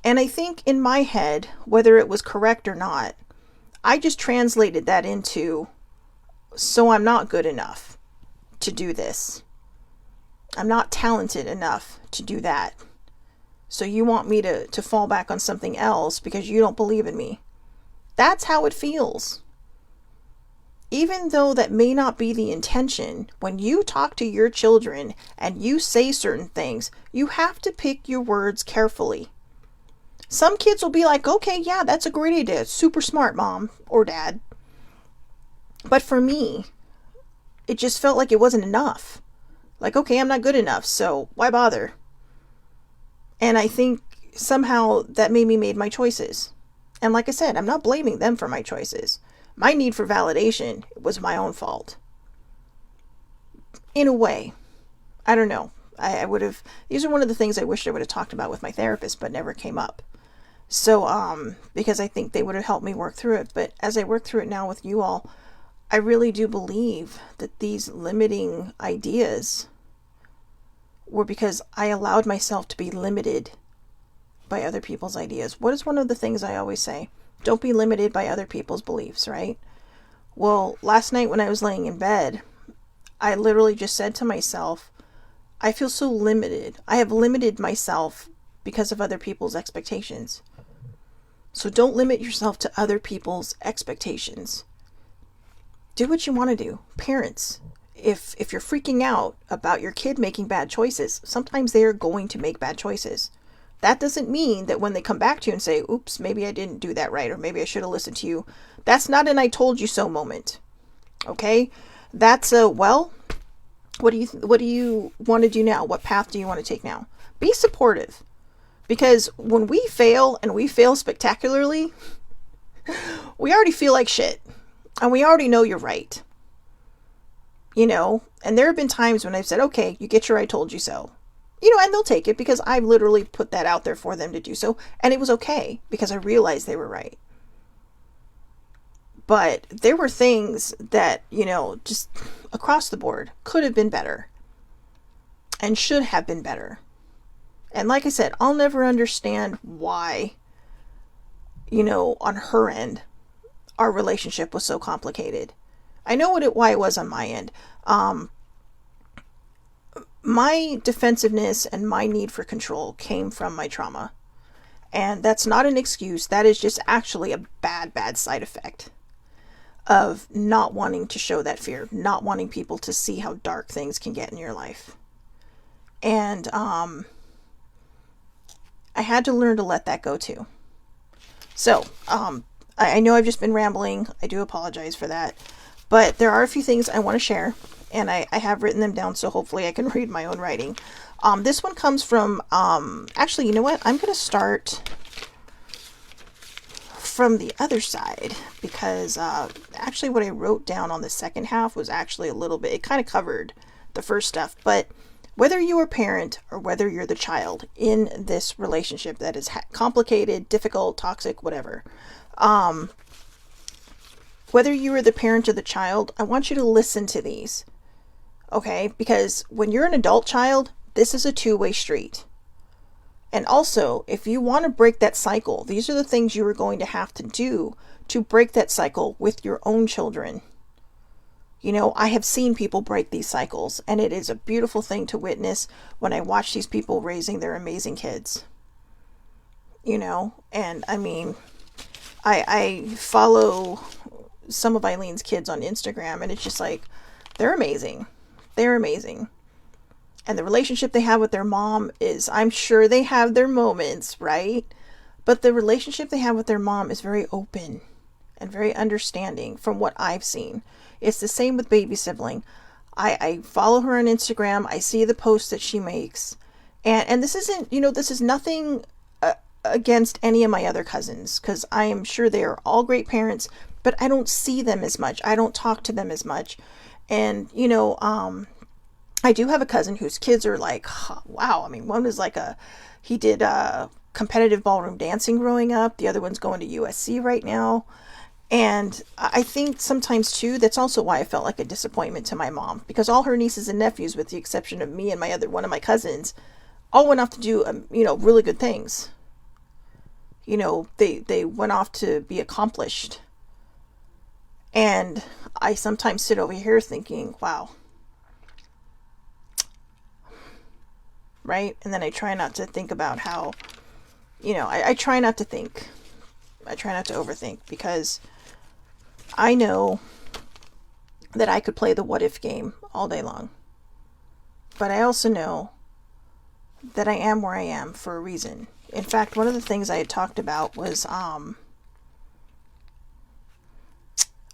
And I think in my head, whether it was correct or not, I just translated that into, so I'm not good enough to do this. I'm not talented enough to do that. So you want me to fall back on something else because you don't believe in me. That's how it feels. Even though that may not be the intention, when you talk to your children and you say certain things, you have to pick your words carefully. Some kids will be like, okay, yeah, that's a great idea. Super smart, mom or dad. But for me, it just felt like it wasn't enough. Like, okay, I'm not good enough, so why bother? And I think somehow that made me make my choices. And like I said, I'm not blaming them for my choices. My need for validation was my own fault. In a way. I don't know. I would have, these are one of the things I wish I would have talked about with my therapist, but never came up. So, because I think they would have helped me work through it. But as I work through it now with you all, I really do believe that these limiting ideas were because I allowed myself to be limited by other people's ideas. What is one of the things I always say? Don't be limited by other people's beliefs, right? Well, last night when I was laying in bed, I literally just said to myself, I feel so limited. I have limited myself because of other people's expectations. So don't limit yourself to other people's expectations. Do what you want to do. Parents, if you're freaking out about your kid making bad choices, sometimes they are going to make bad choices. That doesn't mean that when they come back to you and say, oops, maybe I didn't do that right, or maybe I should have listened to you. That's not an I told you so moment. Okay? That's a, well, what do you want to do now? What path do you want to take now? Be supportive. Because when we fail, and we fail spectacularly, we already feel like shit. And we already know you're right. You know? And there have been times when I've said, okay, you get your I told you so. You know, and they'll take it because I literally put that out there for them to do so. And it was okay because I realized they were right. But there were things that, you know, just across the board could have been better and should have been better. And like I said, I'll never understand why, you know, on her end, our relationship was so complicated. I know why it was on my end. My defensiveness and my need for control came from my trauma. And that's not an excuse. That is just actually a bad side effect of not wanting to show that fear, not wanting people to see how dark things can get in your life. And I had to learn to let that go too. So, I know I've just been rambling. I do apologize for that. But there are a few things I want to share. And I have written them down, so hopefully I can read my own writing. This one comes from, actually, you know what? I'm going to start from the other side, because actually what I wrote down on the second half was actually a little bit, it kind of covered the first stuff, but Whether you're a parent or whether you're the child in this relationship that is complicated, difficult, toxic, whatever, whether you are the parent or the child, I want you to listen to these, okay? Because when you're an adult child, this is a two-way street. And also, if you want to break that cycle, these are the things you are going to have to do to break that cycle with your own children. You know, I have seen people break these cycles, and it is a beautiful thing to witness when I watch these people raising their amazing kids. You know, and I mean, I follow some of Eileen's kids on Instagram, and it's just like, they're amazing. They're amazing. And the relationship they have with their mom is, I'm sure they have their moments, right? But the relationship they have with their mom is very open and very understanding from what I've seen. It's the same with baby sibling. I follow her on Instagram. I see the posts that she makes. And this isn't, you know, this is nothing against any of my other cousins, because I am sure they are all great parents, but I don't see them as much. I don't talk to them as much. And, you know, I do have a cousin whose kids are like, wow. I mean, one was like he did competitive ballroom dancing growing up. The other one's going to USC right now. And I think sometimes too, that's also why I felt like a disappointment to my mom, because all her nieces and nephews, with the exception of me and one of my cousins, all went off to do, you know, really good things. You know, they went off to be accomplished. And I sometimes sit over here thinking, wow. Right? And then I try not to think about how, you know, I try not to think. I try not to overthink, because I know that I could play the what if game all day long. But I also know that I am where I am for a reason. In fact, one of the things I had talked about was, I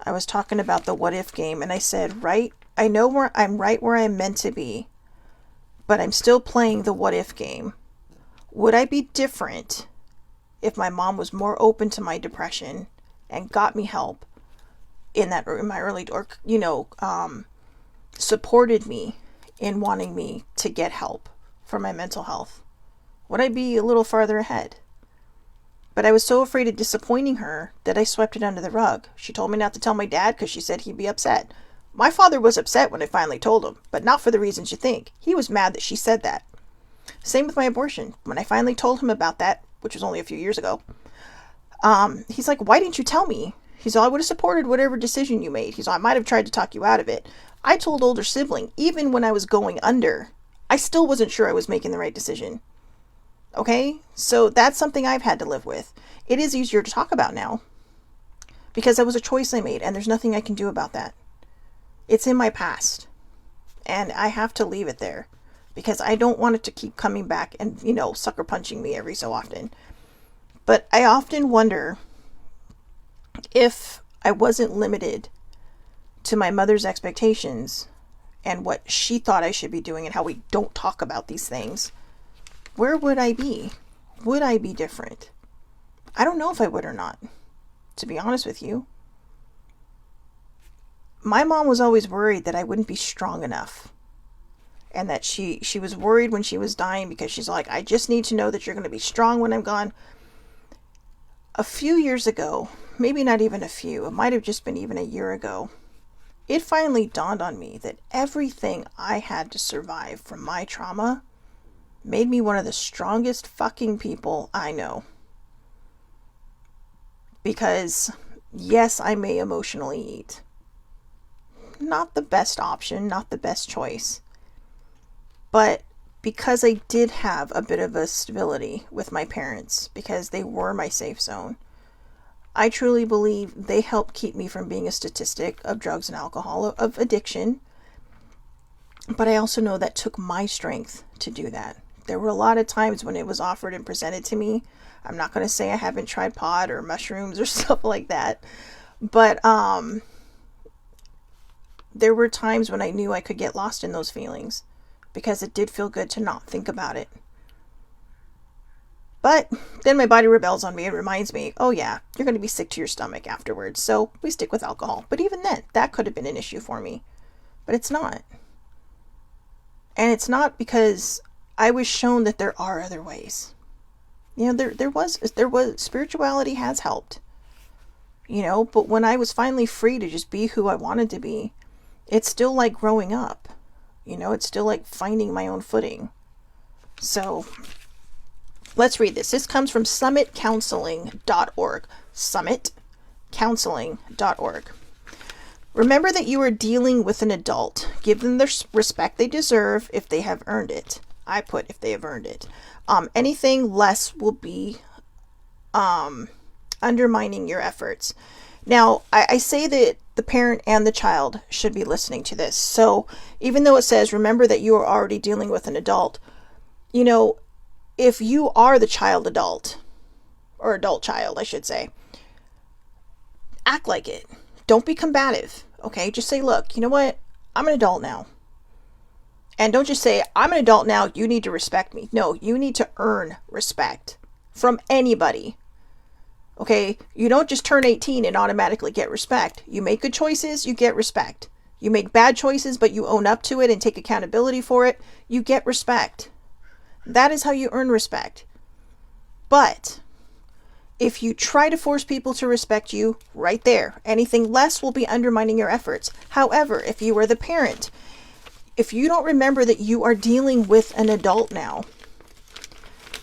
was talking about the what if game, and I said, right, I know where I'm right where I'm meant to be, but I'm still playing the what if game. Would I be different if my mom was more open to my depression and got me help in my early, or, you know, supported me in wanting me to get help for my mental health? Would I be a little farther ahead? But I was so afraid of disappointing her that I swept it under the rug. She told me not to tell my dad because she said he'd be upset. My father was upset when I finally told him, but not for the reasons you think. He was mad that she said that. Same with my abortion. When I finally told him about that, which was only a few years ago, he's like, why didn't you tell me? He's all, I would have supported whatever decision you made. He's all, I might have tried to talk you out of it. I told older sibling, even when I was going under, I still wasn't sure I was making the right decision. Okay? So that's something I've had to live with. It is easier to talk about now, because that was a choice I made, and there's nothing I can do about that. It's in my past, and I have to leave it there, because I don't want it to keep coming back and, you know, sucker punching me every so often. But I often wonder if I wasn't limited to my mother's expectations and what she thought I should be doing and how we don't talk about these things, where would I be? Would I be different? I don't know if I would or not, to be honest with you. My mom was always worried that I wouldn't be strong enough. And that she was worried when she was dying, because she's like, I just need to know that you're going to be strong when I'm gone. A few years ago, maybe not even a few, it might have just been even a year ago, it finally dawned on me that everything I had to survive from my trauma made me one of the strongest fucking people I know. Because, yes, I may emotionally eat. Not the best option, not the best choice. But because I did have a bit of a stability with my parents, because they were my safe zone, I truly believe they helped keep me from being a statistic of drugs and alcohol, of addiction. But I also know that took my strength to do that. There were a lot of times when it was offered and presented to me. I'm not going to say I haven't tried pot or mushrooms or stuff like that. But there were times when I knew I could get lost in those feelings, because it did feel good to not think about it. But then my body rebels on me and reminds me, oh yeah, you're going to be sick to your stomach afterwards, so we stick with alcohol. But even then, that could have been an issue for me. But it's not. And it's not because I was shown that there are other ways. You know, there was spirituality has helped. You know, but when I was finally free to just be who I wanted to be, it's still like growing up. You know, it's still like finding my own footing. So let's read this. This comes from summitcounseling.org. Summitcounseling.org. Remember that you are dealing with an adult. Give them the respect they deserve if they have earned it. I put if they have earned it. Anything less will be undermining your efforts. Now, I say that the parent and the child should be listening to this. So even though it says, remember that you are already dealing with an adult, you know, if you are the child adult, or adult child, I should say, act like it. Don't be combative. Okay, just say, look, you know what? I'm an adult now. And don't just say, I'm an adult now, you need to respect me. No, you need to earn respect from anybody. Okay, you don't just turn 18 and automatically get respect. You make good choices, you get respect. You make bad choices, but you own up to it and take accountability for it, you get respect. That is how you earn respect. But if you try to force people to respect you, right there, anything less will be undermining your efforts. However, if you are the parent, if you don't remember that you are dealing with an adult now,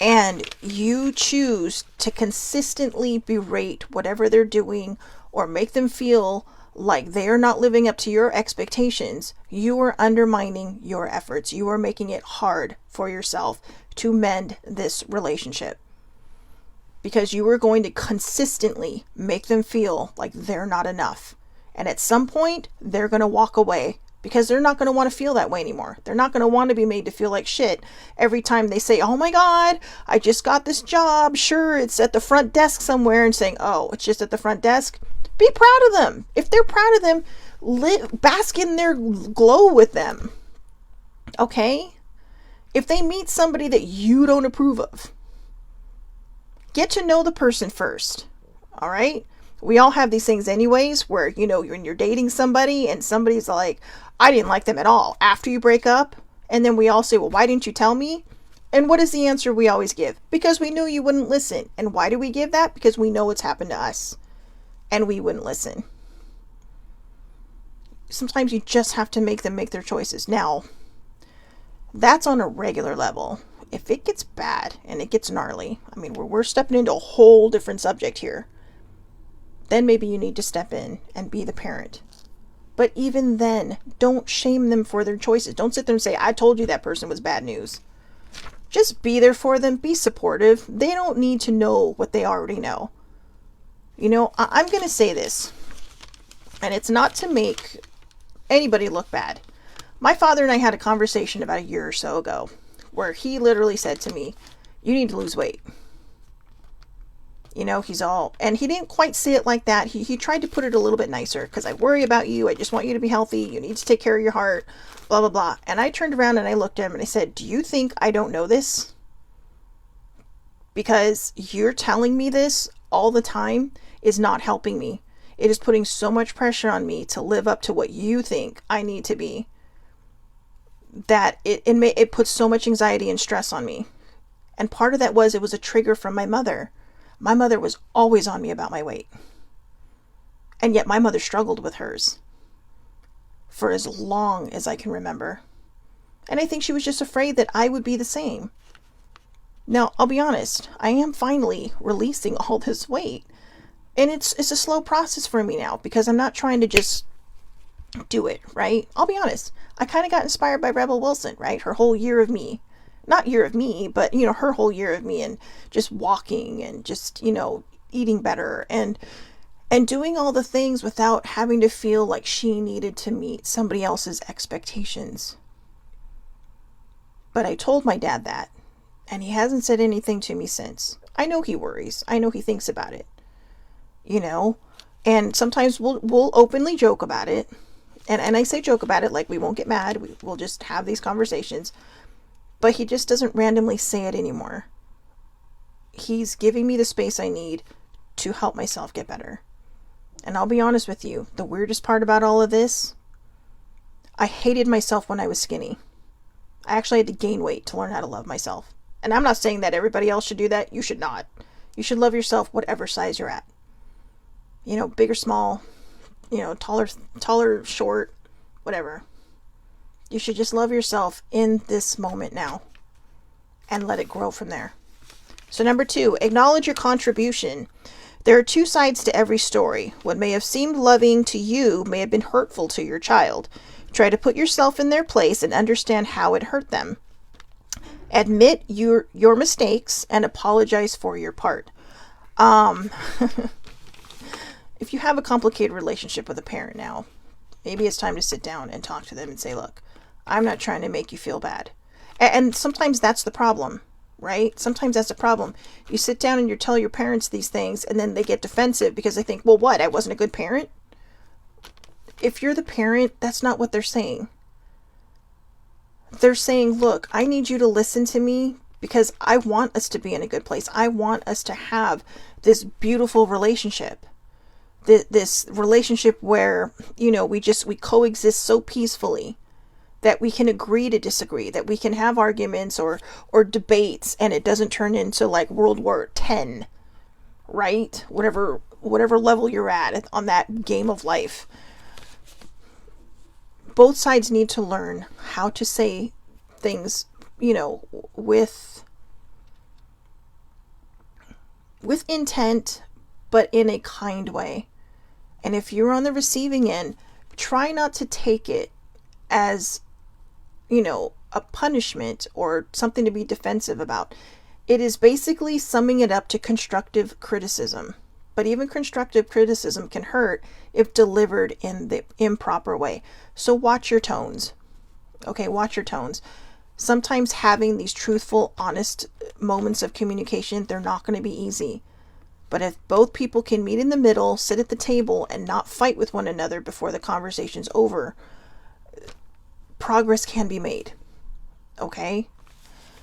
and you choose to consistently berate whatever they're doing or make them feel like they're not living up to your expectations, you are undermining your efforts. You are making it hard for yourself to mend this relationship, because you are going to consistently make them feel like they're not enough. And at some point, they're going to walk away, because they're not going to want to feel that way anymore. They're not going to want to be made to feel like shit every time they say, oh my God, I just got this job. Sure, it's at the front desk somewhere, and saying, oh, it's just at the front desk. Be proud of them. If they're proud of them, bask in their glow with them. Okay? If they meet somebody that you don't approve of, get to know the person first. All right? We all have these things anyways, where, you know, when you're dating somebody and somebody's like, I didn't like them at all after you break up. And then we all say, well, why didn't you tell me? And what is the answer we always give? Because we knew you wouldn't listen. And why do we give that? Because we know it's happened to us and we wouldn't listen. Sometimes you just have to make them make their choices. Now, that's on a regular level. If it gets bad and it gets gnarly, I mean, we're stepping into a whole different subject here, then maybe you need to step in and be the parent. But even then, don't shame them for their choices. Don't sit there and say, I told you that person was bad news. Just be there for them. Be supportive. They don't need to know what they already know. You know, I'm going to say this, and it's not to make anybody look bad. My father and I had a conversation about a year or so ago where he literally said to me, you need to lose weight. You know, and he didn't quite say it like that. He tried to put it a little bit nicer, because I worry about you. I just want you to be healthy. You need to take care of your heart, blah, blah, blah. And I turned around and I looked at him and I said, do you think I don't know this? Because you're telling me this all the time is not helping me. It is putting so much pressure on me to live up to what you think I need to be, that it puts so much anxiety and stress on me. And part of that was, it was a trigger from my mother. My mother was always on me about my weight. And yet my mother struggled with hers for as long as I can remember. And I think she was just afraid that I would be the same. Now, I'll be honest, I am finally releasing all this weight. And it's a slow process for me now, because I'm not trying to just do it, right? I'll be honest. I kind of got inspired by Rebel Wilson, right? Her whole year of me. Not year of me, but, you know, her whole year of me, and just walking and just, you know, eating better and doing all the things without having to feel like she needed to meet somebody else's expectations. But I told my dad that, and he hasn't said anything to me since. I know he worries. I know he thinks about it, you know, and sometimes we'll openly joke about it. And I say joke about it like we won't get mad. We'll just have these conversations. But he just doesn't randomly say it anymore. He's giving me the space I need to help myself get better. And I'll be honest with you, the weirdest part about all of this, I hated myself when I was skinny. I actually had to gain weight to learn how to love myself. And I'm not saying that everybody else should do that. You should not. You should love yourself whatever size you're at. You know, big or small, you know, taller, short, whatever. You should just love yourself in this moment now and let it grow from there. So number 2, acknowledge your contribution. There are 2 sides to every story. What may have seemed loving to you may have been hurtful to your child. Try to put yourself in their place and understand how it hurt them. Admit your mistakes and apologize for your part. If you have a complicated relationship with a parent now, maybe it's time to sit down and talk to them and say, look, I'm not trying to make you feel bad. And sometimes that's the problem, right? Sometimes that's the problem. You sit down and you tell your parents these things and then they get defensive because they think, well, what? I wasn't a good parent? If you're the parent, that's not what they're saying. They're saying, look, I need you to listen to me because I want us to be in a good place. I want us to have this beautiful relationship. This relationship where, you know, we coexist so peacefully that we can agree to disagree, that we can have arguments or debates and it doesn't turn into like World War X, right? Whatever level you're at on that game of life. Both sides need to learn how to say things, you know, with intent, but in a kind way. And if you're on the receiving end, try not to take it as, you know, a punishment or something to be defensive about. It is basically summing it up to constructive criticism. But even constructive criticism can hurt if delivered in the improper way. So watch your tones. Okay, watch your tones. Sometimes having these truthful, honest moments of communication, they're not going to be easy. But if both people can meet in the middle, sit at the table, and not fight with one another before the conversation's over, progress can be made. Okay?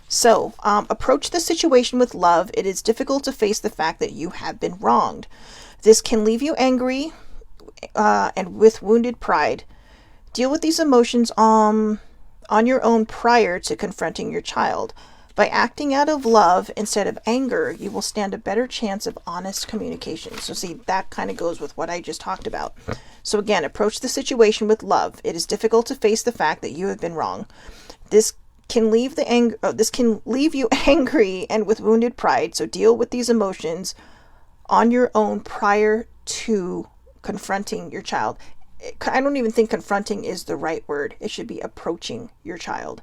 So, approach the situation with love. It is difficult to face the fact that you have been wronged. This can leave you angry and with wounded pride. Deal with these emotions on your own prior to confronting your child. By acting out of love instead of anger, you will stand a better chance of honest communication. So see, that kind of goes with what I just talked about. So again, approach the situation with love. It is difficult to face the fact that you have been wrong. This can leave you angry and with wounded pride. So deal with these emotions on your own prior to confronting your child. I don't even think confronting is the right word. It should be approaching your child.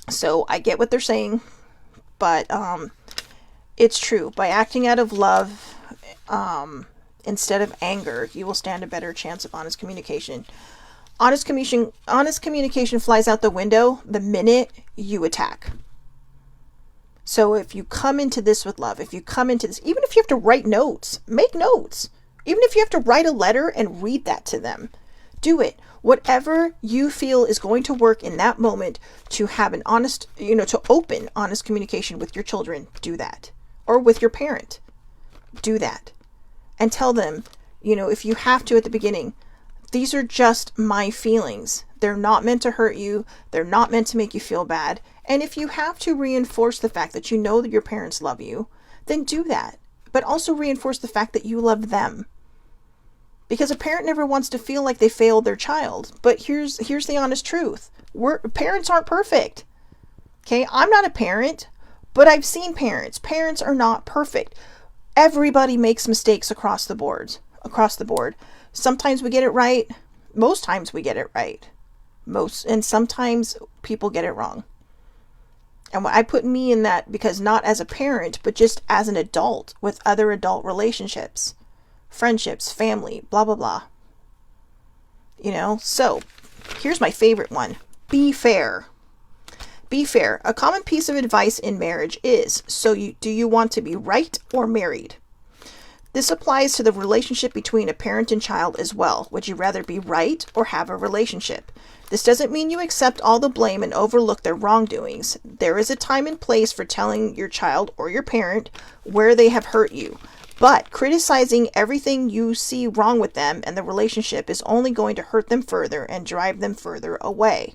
So I get what they're saying, but it's true. By acting out of love instead of anger, you will stand a better chance of honest communication. Honest communication flies out the window the minute you attack. So if you come into this with love, if you come into this, even if you have to write notes, make notes. Even if you have to write a letter and read that to them, do it. Whatever you feel is going to work in that moment to have an honest, to open honest communication with your children, do that. Or with your parent, do that. And tell them, if you have to at the beginning, these are just my feelings. They're not meant to hurt you. They're not meant to make you feel bad. And if you have to reinforce the fact that you know that your parents love you, then do that. But also reinforce the fact that you love them. Because a parent never wants to feel like they failed their child. But here's the honest truth. Parents aren't perfect. Okay, I'm not a parent, but I've seen parents. Parents are not perfect. Everybody makes mistakes across the board. Sometimes we get it right. Most times we get it right. And sometimes people get it wrong. And I put me in that because not as a parent, but just as an adult with other adult relationships. Friendships, family, blah, blah, blah. So here's my favorite one. Be fair. Be fair. A common piece of advice in marriage is, do you want to be right or married? This applies to the relationship between a parent and child as well. Would you rather be right or have a relationship? This doesn't mean you accept all the blame and overlook their wrongdoings. There is a time and place for telling your child or your parent where they have hurt you. But criticizing everything you see wrong with them and the relationship is only going to hurt them further and drive them further away.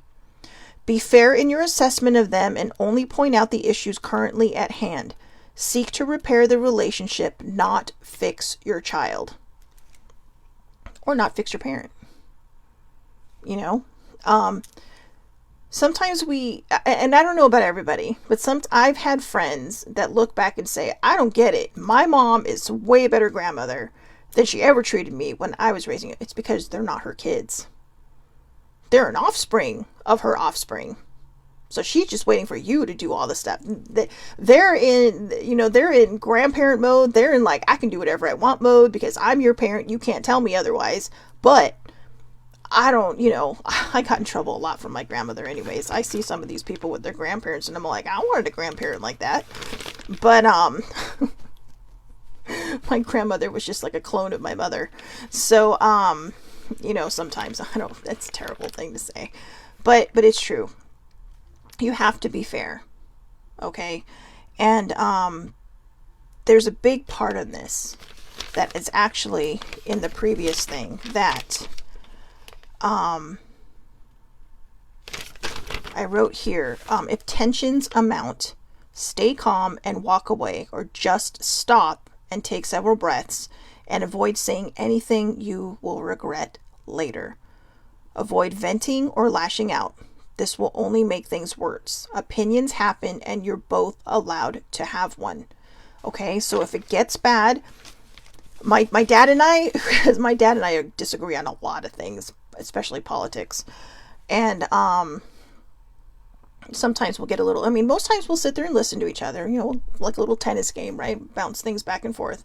Be fair in your assessment of them and only point out the issues currently at hand. Seek to repair the relationship, not fix your child. Or not fix your parent. You know? Sometimes and I don't know about everybody, but I've had friends that look back and say, I don't get it. My mom is a way better grandmother than she ever treated me when I was raising it. It's because they're not her kids. They're an offspring of her offspring. So she's just waiting for you to do all the stuff. They're in grandparent mode. They're in like, I can do whatever I want mode because I'm your parent. You can't tell me otherwise. But I don't, I got in trouble a lot from my grandmother anyways. I see some of these people with their grandparents and I'm like, I wanted a grandparent like that. But, my grandmother was just like a clone of my mother. So, sometimes that's a terrible thing to say, but it's true. You have to be fair. Okay. And, there's a big part of this that is actually in the previous thing that, I wrote here, if tensions amount, stay calm and walk away, or just stop and take several breaths and avoid saying anything you will regret later. Avoid venting or lashing out. This will only make things worse. Opinions happen and you're both allowed to have one. Okay, so if it gets bad, my dad and I disagree on a lot of things, especially politics. And sometimes we'll get a little, most times we'll sit there and listen to each other, like a little tennis game, right? Bounce things back and forth.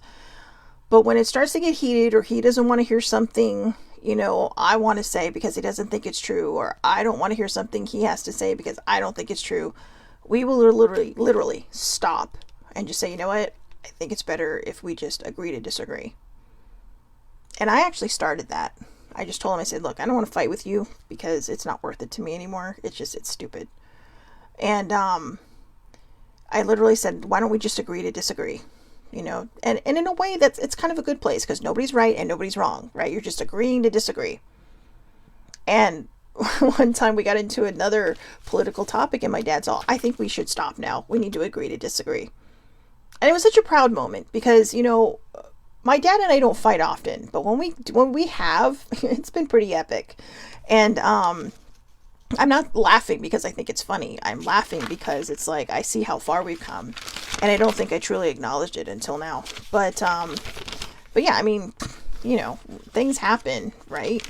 But when it starts to get heated, or he doesn't want to hear something, I want to say because he doesn't think it's true, or I don't want to hear something he has to say because I don't think it's true, we will literally stop and just say, you know what? I think it's better if we just agree to disagree. And I actually started that. I just told him, I said, look, I don't want to fight with you because it's not worth it to me anymore. It's stupid. And I literally said, why don't we just agree to disagree? And in a way it's kind of a good place because nobody's right and nobody's wrong, right? You're just agreeing to disagree. And one time we got into another political topic and my dad's all, I think we should stop now. We need to agree to disagree. And it was such a proud moment because, my dad and I don't fight often, but when we have, it's been pretty epic. And, I'm not laughing because I think it's funny. I'm laughing because it's like, I see how far we've come and I don't think I truly acknowledged it until now. But yeah, things happen, right?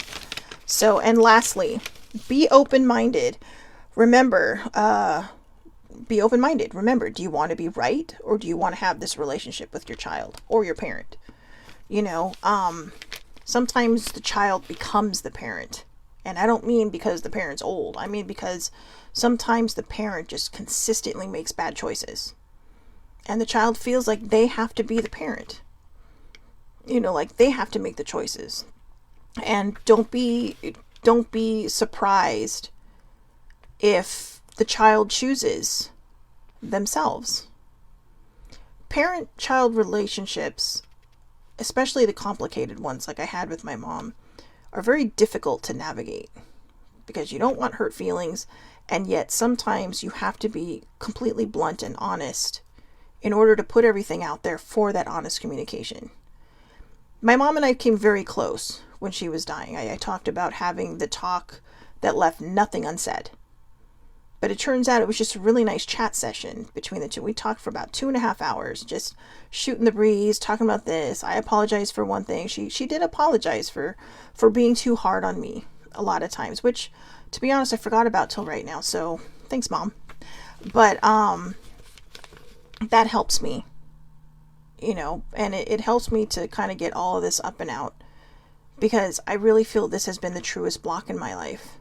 So, and lastly, be open-minded. Remember, be open-minded. Remember, do you want to be right? Or do you want to have this relationship with your child or your parent? Sometimes the child becomes the parent. And I don't mean because the parent's old. I mean because sometimes the parent just consistently makes bad choices. And the child feels like they have to be the parent. Like they have to make the choices. And don't be surprised if the child chooses themselves. Parent-child relationships, especially the complicated ones like I had with my mom, are very difficult to navigate because you don't want hurt feelings, and yet sometimes you have to be completely blunt and honest in order to put everything out there for that honest communication. My mom and I came very close when she was dying. I talked about having the talk that left nothing unsaid. But it turns out it was just a really nice chat session between the two. We talked for about 2.5 hours, just shooting the breeze, talking about this. I apologized for one thing. She did apologize for being too hard on me a lot of times, which, to be honest, I forgot about till right now. So thanks, Mom. But that helps me, and it helps me to kind of get all of this up and out because I really feel this has been the truest block in my life.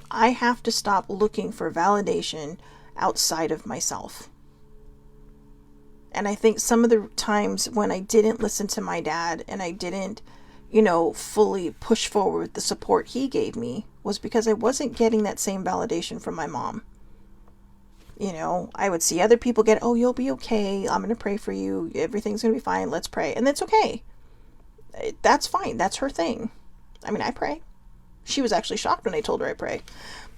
I have to stop looking for validation outside of myself. And I think some of the times when I didn't listen to my dad and I didn't, fully push forward the support he gave me was because I wasn't getting that same validation from my mom. I would see other people get, oh, you'll be okay. I'm going to pray for you. Everything's going to be fine. Let's pray. And that's okay. That's fine. That's her thing. I pray. She was actually shocked when I told her I pray.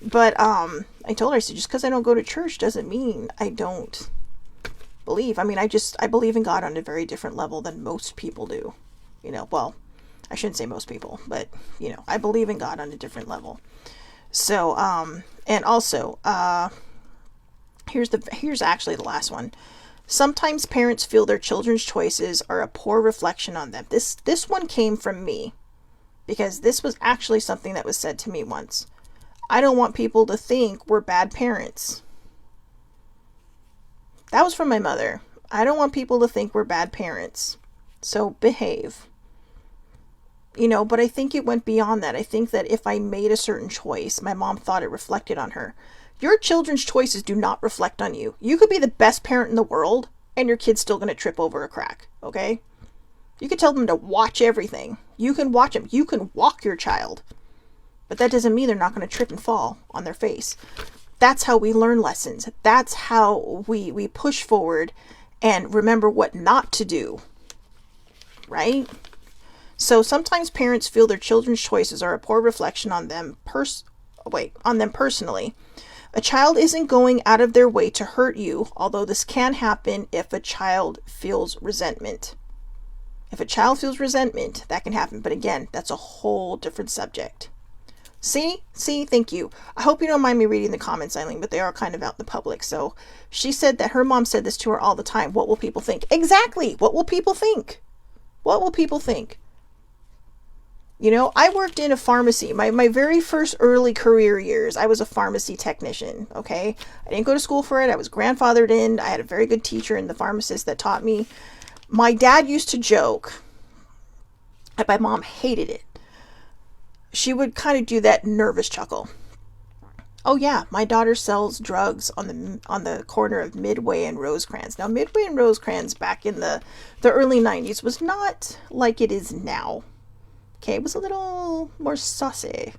But I told her, I said, just because I don't go to church doesn't mean I don't believe. I mean, I believe in God on a very different level than most people do. You know, well, I shouldn't say most people, but, you know, I believe in God on a different level. So, and also, here's actually the last one. Sometimes parents feel their children's choices are a poor reflection on them. This one came from me, because this was actually something that was said to me once. I don't want people to think we're bad parents. That was from my mother. I don't want people to think we're bad parents. So behave. You know, but I think it went beyond that. I think that if I made a certain choice, my mom thought it reflected on her. Your children's choices do not reflect on you. You could be the best parent in the world, and your kid's still going to trip over a crack, okay? You could tell them to watch everything. You can watch them. You can walk your child. But that doesn't mean they're not going to trip and fall on their face. That's how we learn lessons. That's how we push forward and remember what not to do, right? So sometimes parents feel their children's choices are a poor reflection on them personally. A child isn't going out of their way to hurt you, although this can happen if a child feels resentment. If a child feels resentment, that can happen. But again, that's a whole different subject. See, thank you. I hope you don't mind me reading the comments, Eileen, but they are kind of out in the public. So she said that her mom said this to her all the time. What will people think? Exactly. What will people think? What will people think? You know, I worked in a pharmacy. My very first early career years, I was a pharmacy technician, okay? I didn't go to school for it. I was grandfathered in. I had a very good teacher and the pharmacist that taught me. My dad used to joke, and my mom hated it. She would kind of do that nervous chuckle. Oh yeah, my daughter sells drugs on the corner of Midway and Rosecrans. Now, Midway and Rosecrans back in the early 90s was not like it is now. Okay, it was a little more saucy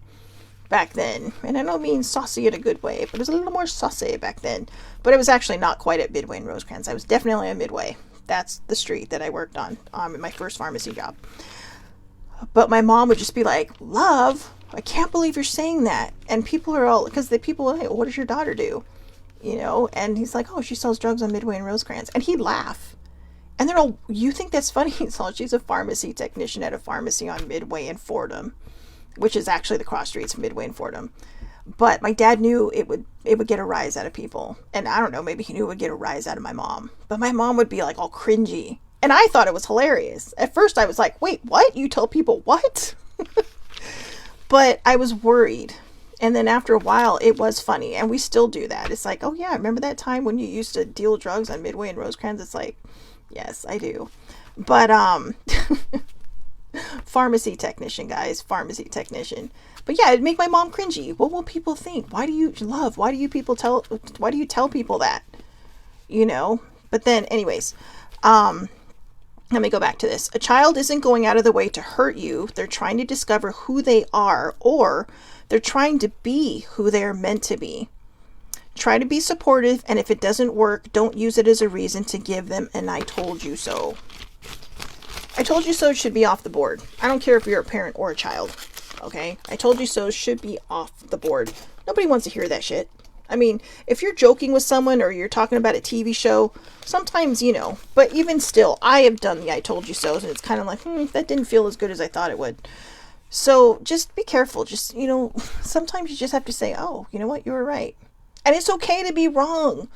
back then. And I don't mean saucy in a good way, but it was a little more saucy back then. But it was actually not quite at Midway and Rosecrans. I was definitely on Midway. That's the street that I worked on in my first pharmacy job. But my mom would just be like, Love, I can't believe you're saying that. And people are all, because the people are like, what does your daughter do? You know, and he's like, oh, she sells drugs on Midway and Rosecrans. And he'd laugh. And they're all, you think that's funny? So she's a pharmacy technician at a pharmacy on Midway and Fordham, which is actually the cross streets of Midway and Fordham. But my dad knew it would get a rise out of people. And I don't know, maybe he knew it would get a rise out of my mom. But my mom would be like all cringy. And I thought it was hilarious. At first I was like, wait, what? You tell people what? But I was worried. And then after a while, it was funny. And we still do that. It's like, oh yeah, remember that time when you used to deal drugs on Midway and Rosecrans? It's like, yes, I do. But pharmacy technician, guys. Pharmacy technician. But yeah, it'd make my mom cringy. What will people think? Why do you tell people that? You know? But then anyways, let me go back to this. A child isn't going out of the way to hurt you. They're trying to discover who they are, or they're trying to be who they are meant to be. Try to be supportive, and if it doesn't work, don't use it as a reason to give them an I told you so. I told you so should be off the board. I don't care if you're a parent or a child. Okay? I told you so should be off the board. Nobody wants to hear that shit. I mean, if you're joking with someone or you're talking about a TV show, sometimes, you know, but even still, I have done the I told you so's, and it's kind of like, that didn't feel as good as I thought it would. So just be careful. Just, you know, sometimes you just have to say, oh, you know what? You were right. And it's okay to be wrong.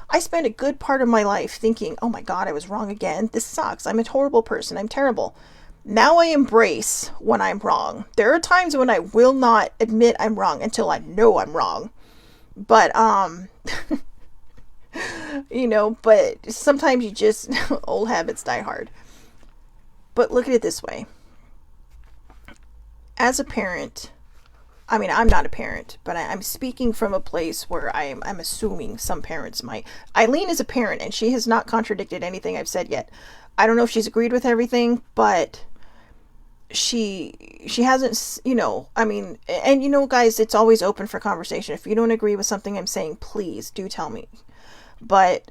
I spent a good part of my life thinking, oh my God, I was wrong again. This sucks. I'm a horrible person. I'm terrible. Now I embrace when I'm wrong. There are times when I will not admit I'm wrong until I know I'm wrong. But, you know, but sometimes you just, old habits die hard. But look at it this way. As a parent, I mean, I'm not a parent, but I'm speaking from a place where I'm assuming some parents might. Eileen is a parent, and she has not contradicted anything I've said yet. I don't know if she's agreed with everything, but she hasn't, you know, I mean, and you know, guys, it's always open for conversation. If you don't agree with something I'm saying, please do tell me. But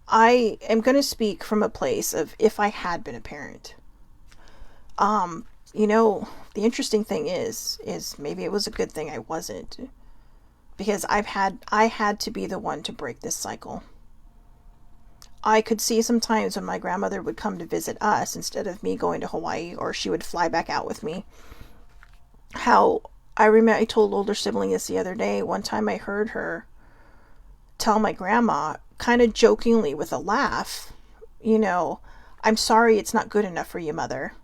I am going to speak from a place of if I had been a parent. you know, the interesting thing is maybe it was a good thing I wasn't, because I had to be the one to break this cycle. I could see sometimes when my grandmother would come to visit us instead of me going to Hawaii, or she would fly back out with me, how I remember, I told older sibling this the other day. One time I heard her tell my grandma, kind of jokingly with a laugh, you know, "I'm sorry it's not good enough for you, Mother."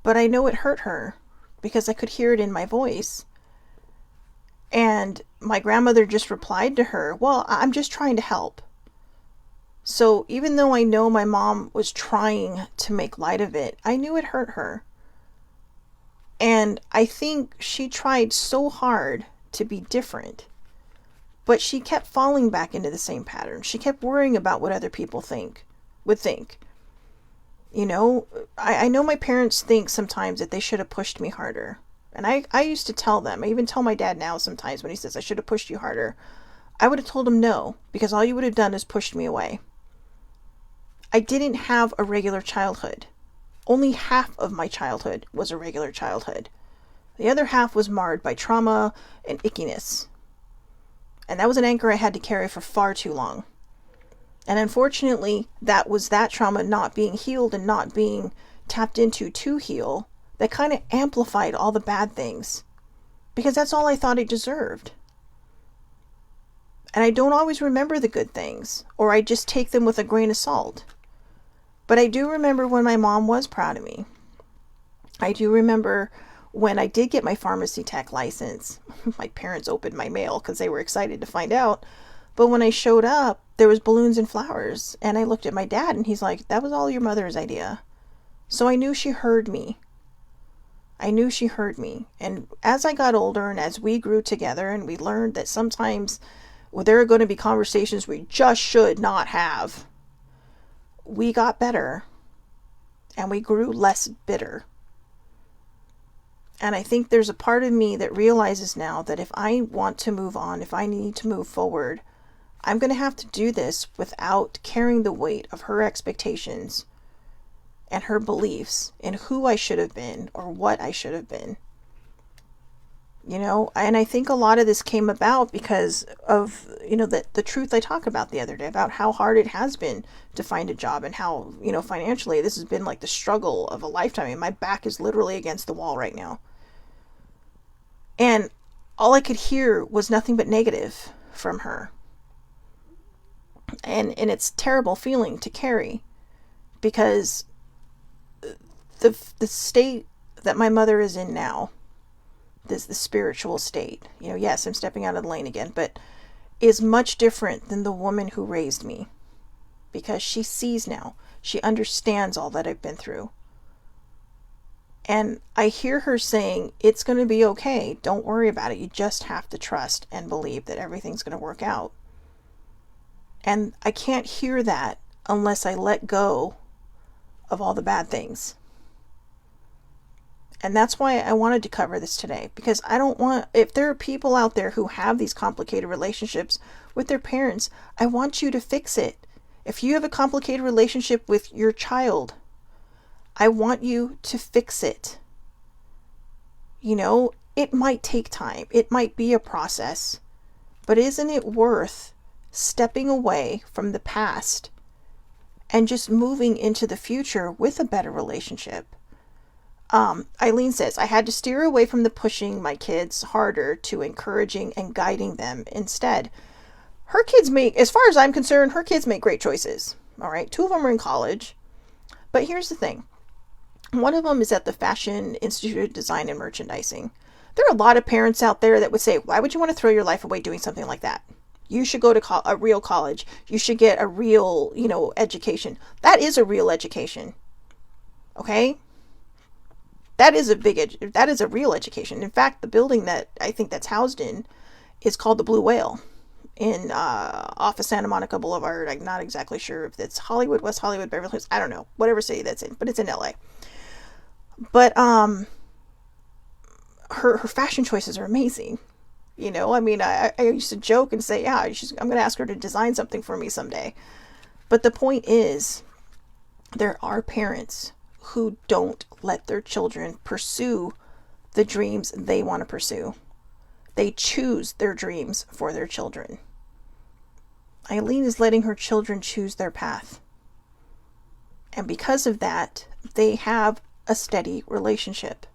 But I know it hurt her because I could hear it in my voice. And my grandmother just replied to her, "Well, I'm just trying to help." So even though I know my mom was trying to make light of it, I knew it hurt her. And I think she tried so hard to be different, but she kept falling back into the same pattern. She kept worrying about what other people would think. You know, I know my parents think sometimes that they should have pushed me harder. And I used to tell them, I even tell my dad now sometimes when he says, "I should have pushed you harder." I would have told him no, because all you would have done is pushed me away. I didn't have a regular childhood. Only half of my childhood was a regular childhood. The other half was marred by trauma and ickiness. And that was an anchor I had to carry for far too long. And unfortunately, that was that trauma not being healed and not being tapped into to heal that kind of amplified all the bad things. Because that's all I thought I deserved. And I don't always remember the good things, or I just take them with a grain of salt. But I do remember when my mom was proud of me. I do remember when I did get my pharmacy tech license. My parents opened my mail because they were excited to find out. But when I showed up, there was balloons and flowers. And I looked at my dad and he's like, "That was all your mother's idea." So I knew she heard me. I knew she heard me. And as I got older and as we grew together and we learned that sometimes there are going to be conversations we just should not have, we got better and we grew less bitter. And I think there's a part of me that realizes now that if I want to move on, if I need to move forward, I'm going to have to do this without carrying the weight of her expectations and her beliefs in who I should have been or what I should have been. You know, and I think a lot of this came about because of, you know, the truth I talked about the other day about how hard it has been to find a job and how, you know, financially this has been like the struggle of a lifetime. I mean, my back is literally against the wall right now. And all I could hear was nothing but negative from her. And it's a terrible feeling to carry, because the state that my mother is in now, the spiritual state, you know, yes, I'm stepping out of the lane again, but is much different than the woman who raised me, because she sees now, she understands all that I've been through. And I hear her saying, "It's going to be okay. Don't worry about it. You just have to trust and believe that everything's going to work out." And I can't hear that unless I let go of all the bad things. And that's why I wanted to cover this today, because I don't want, if there are people out there who have these complicated relationships with their parents, I want you to fix it. If you have a complicated relationship with your child, I want you to fix it. You know, it might take time. It might be a process. But isn't it worth stepping away from the past and just moving into the future with a better relationship? Eileen says, "I had to steer away from the pushing my kids harder to encouraging and guiding them instead." Her kids make, as far as I'm concerned, her kids make great choices. All right. 2 of them are in college. But here's the thing. One of them is at the Fashion Institute of Design and Merchandising. There are a lot of parents out there that would say, "Why would you want to throw your life away doing something like that? You should go to a real college. You should get a real, you know, education." That is a real education. Okay? That is a real education. In fact, the building that I think that's housed in is called the Blue Whale in off of Santa Monica Boulevard. I'm not exactly sure if it's Hollywood, West Hollywood, Beverly Hills. I don't know. Whatever city that's in, but it's in LA. But her fashion choices are amazing. You know, I mean, I used to joke and say, "Yeah, I'm going to ask her to design something for me someday." But the point is, there are parents who don't let their children pursue the dreams they want to pursue. They choose their dreams for their children. Eileen is letting her children choose their path. And because of that, they have a steady relationship.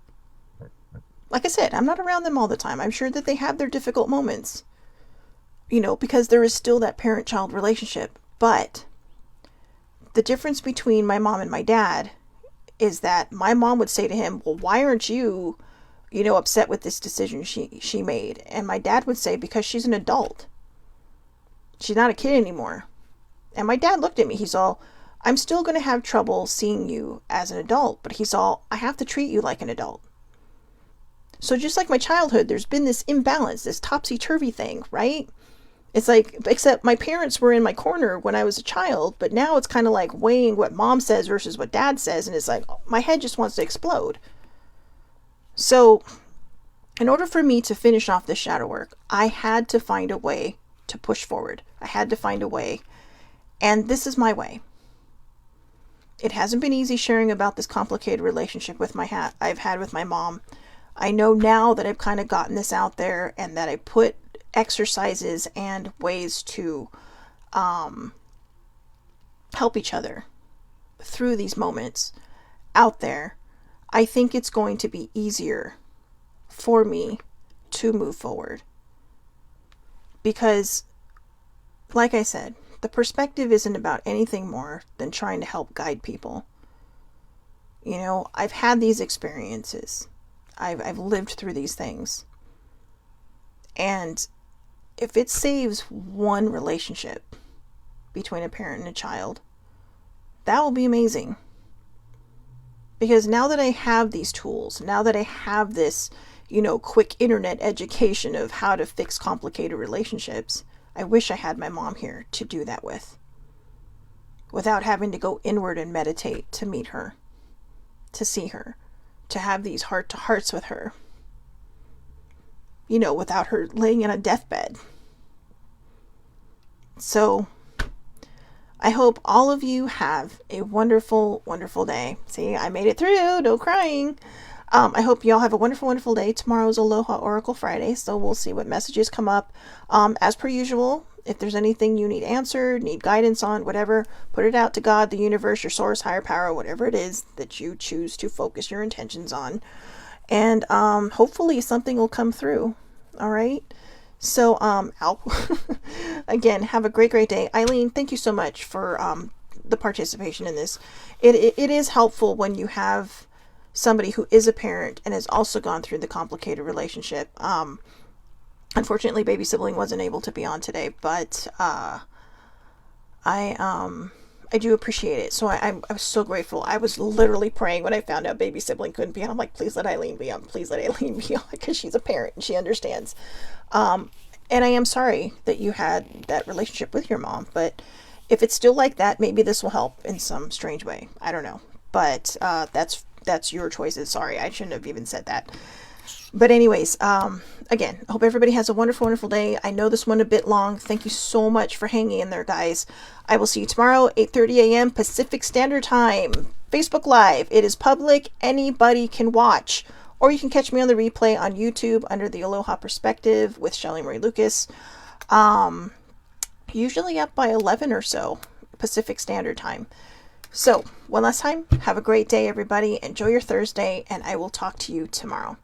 Like I said, I'm not around them all the time. I'm sure that they have their difficult moments, because there is still that parent-child relationship. But the difference between my mom and my dad is that my mom would say to him, well, why aren't you, upset with this decision she made? And my dad would say, because she's an adult. She's not a kid anymore. And my dad looked at me. He's all, I'm still going to have trouble seeing you as an adult. But he's all, I have to treat you like an adult. So just like my childhood, there's been this imbalance, this topsy-turvy thing, right? It's like, except my parents were in my corner when I was a child, but now it's kind of like weighing what mom says versus what dad says, and it's like, my head just wants to explode. So, in order for me to finish off this shadow work, I had to find a way to push forward. I had to find a way, and this is my way. It hasn't been easy sharing about this complicated relationship I've had with my mom. I know now that I've kind of gotten this out there and that I put exercises and ways to help each other through these moments out there. I think it's going to be easier for me to move forward. Because, like I said, the perspective isn't about anything more than trying to help guide people. I've had these experiences. I've lived through these things. And if it saves one relationship between a parent and a child, that will be amazing. Because now that I have these tools, now that I have this, quick internet education of how to fix complicated relationships, I wish I had my mom here to do that with. Without having to go inward and meditate to meet her, to see her, to have these heart-to-hearts with her. Without her laying in a deathbed. So, I hope all of you have a wonderful, wonderful day. See, I made it through, no crying. I hope you all have a wonderful, wonderful day. Tomorrow's Aloha Oracle Friday, so we'll see what messages come up. As per usual, if there's anything you need answered, need guidance on, whatever, put it out to God, the universe, your source, higher power, whatever it is that you choose to focus your intentions on. And hopefully something will come through. All right. So, again, have a great, great day. Eileen, thank you so much for the participation in this. It is helpful when you have somebody who is a parent and has also gone through the complicated relationship. Unfortunately, baby sibling wasn't able to be on today, but I do appreciate it. So I was so grateful. I was literally praying when I found out baby sibling couldn't be on. I'm like, please let Eileen be on. Please let Eileen be on, because she's a parent and she understands. And I am sorry that you had that relationship with your mom, but if it's still like that, maybe this will help in some strange way. I don't know, but that's your choices. Sorry, I shouldn't have even said that. But anyways, again, I hope everybody has a wonderful, wonderful day. I know this one a bit long. Thank you so much for hanging in there, guys. I will see you tomorrow, 8:30 a.m. Pacific Standard Time. Facebook Live. It is public. Anybody can watch. Or you can catch me on the replay on YouTube under the Aloha Perspective with Shelley Marie Lucas. Usually up by 11 or so Pacific Standard Time. So, one last time, have a great day, everybody. Enjoy your Thursday, and I will talk to you tomorrow.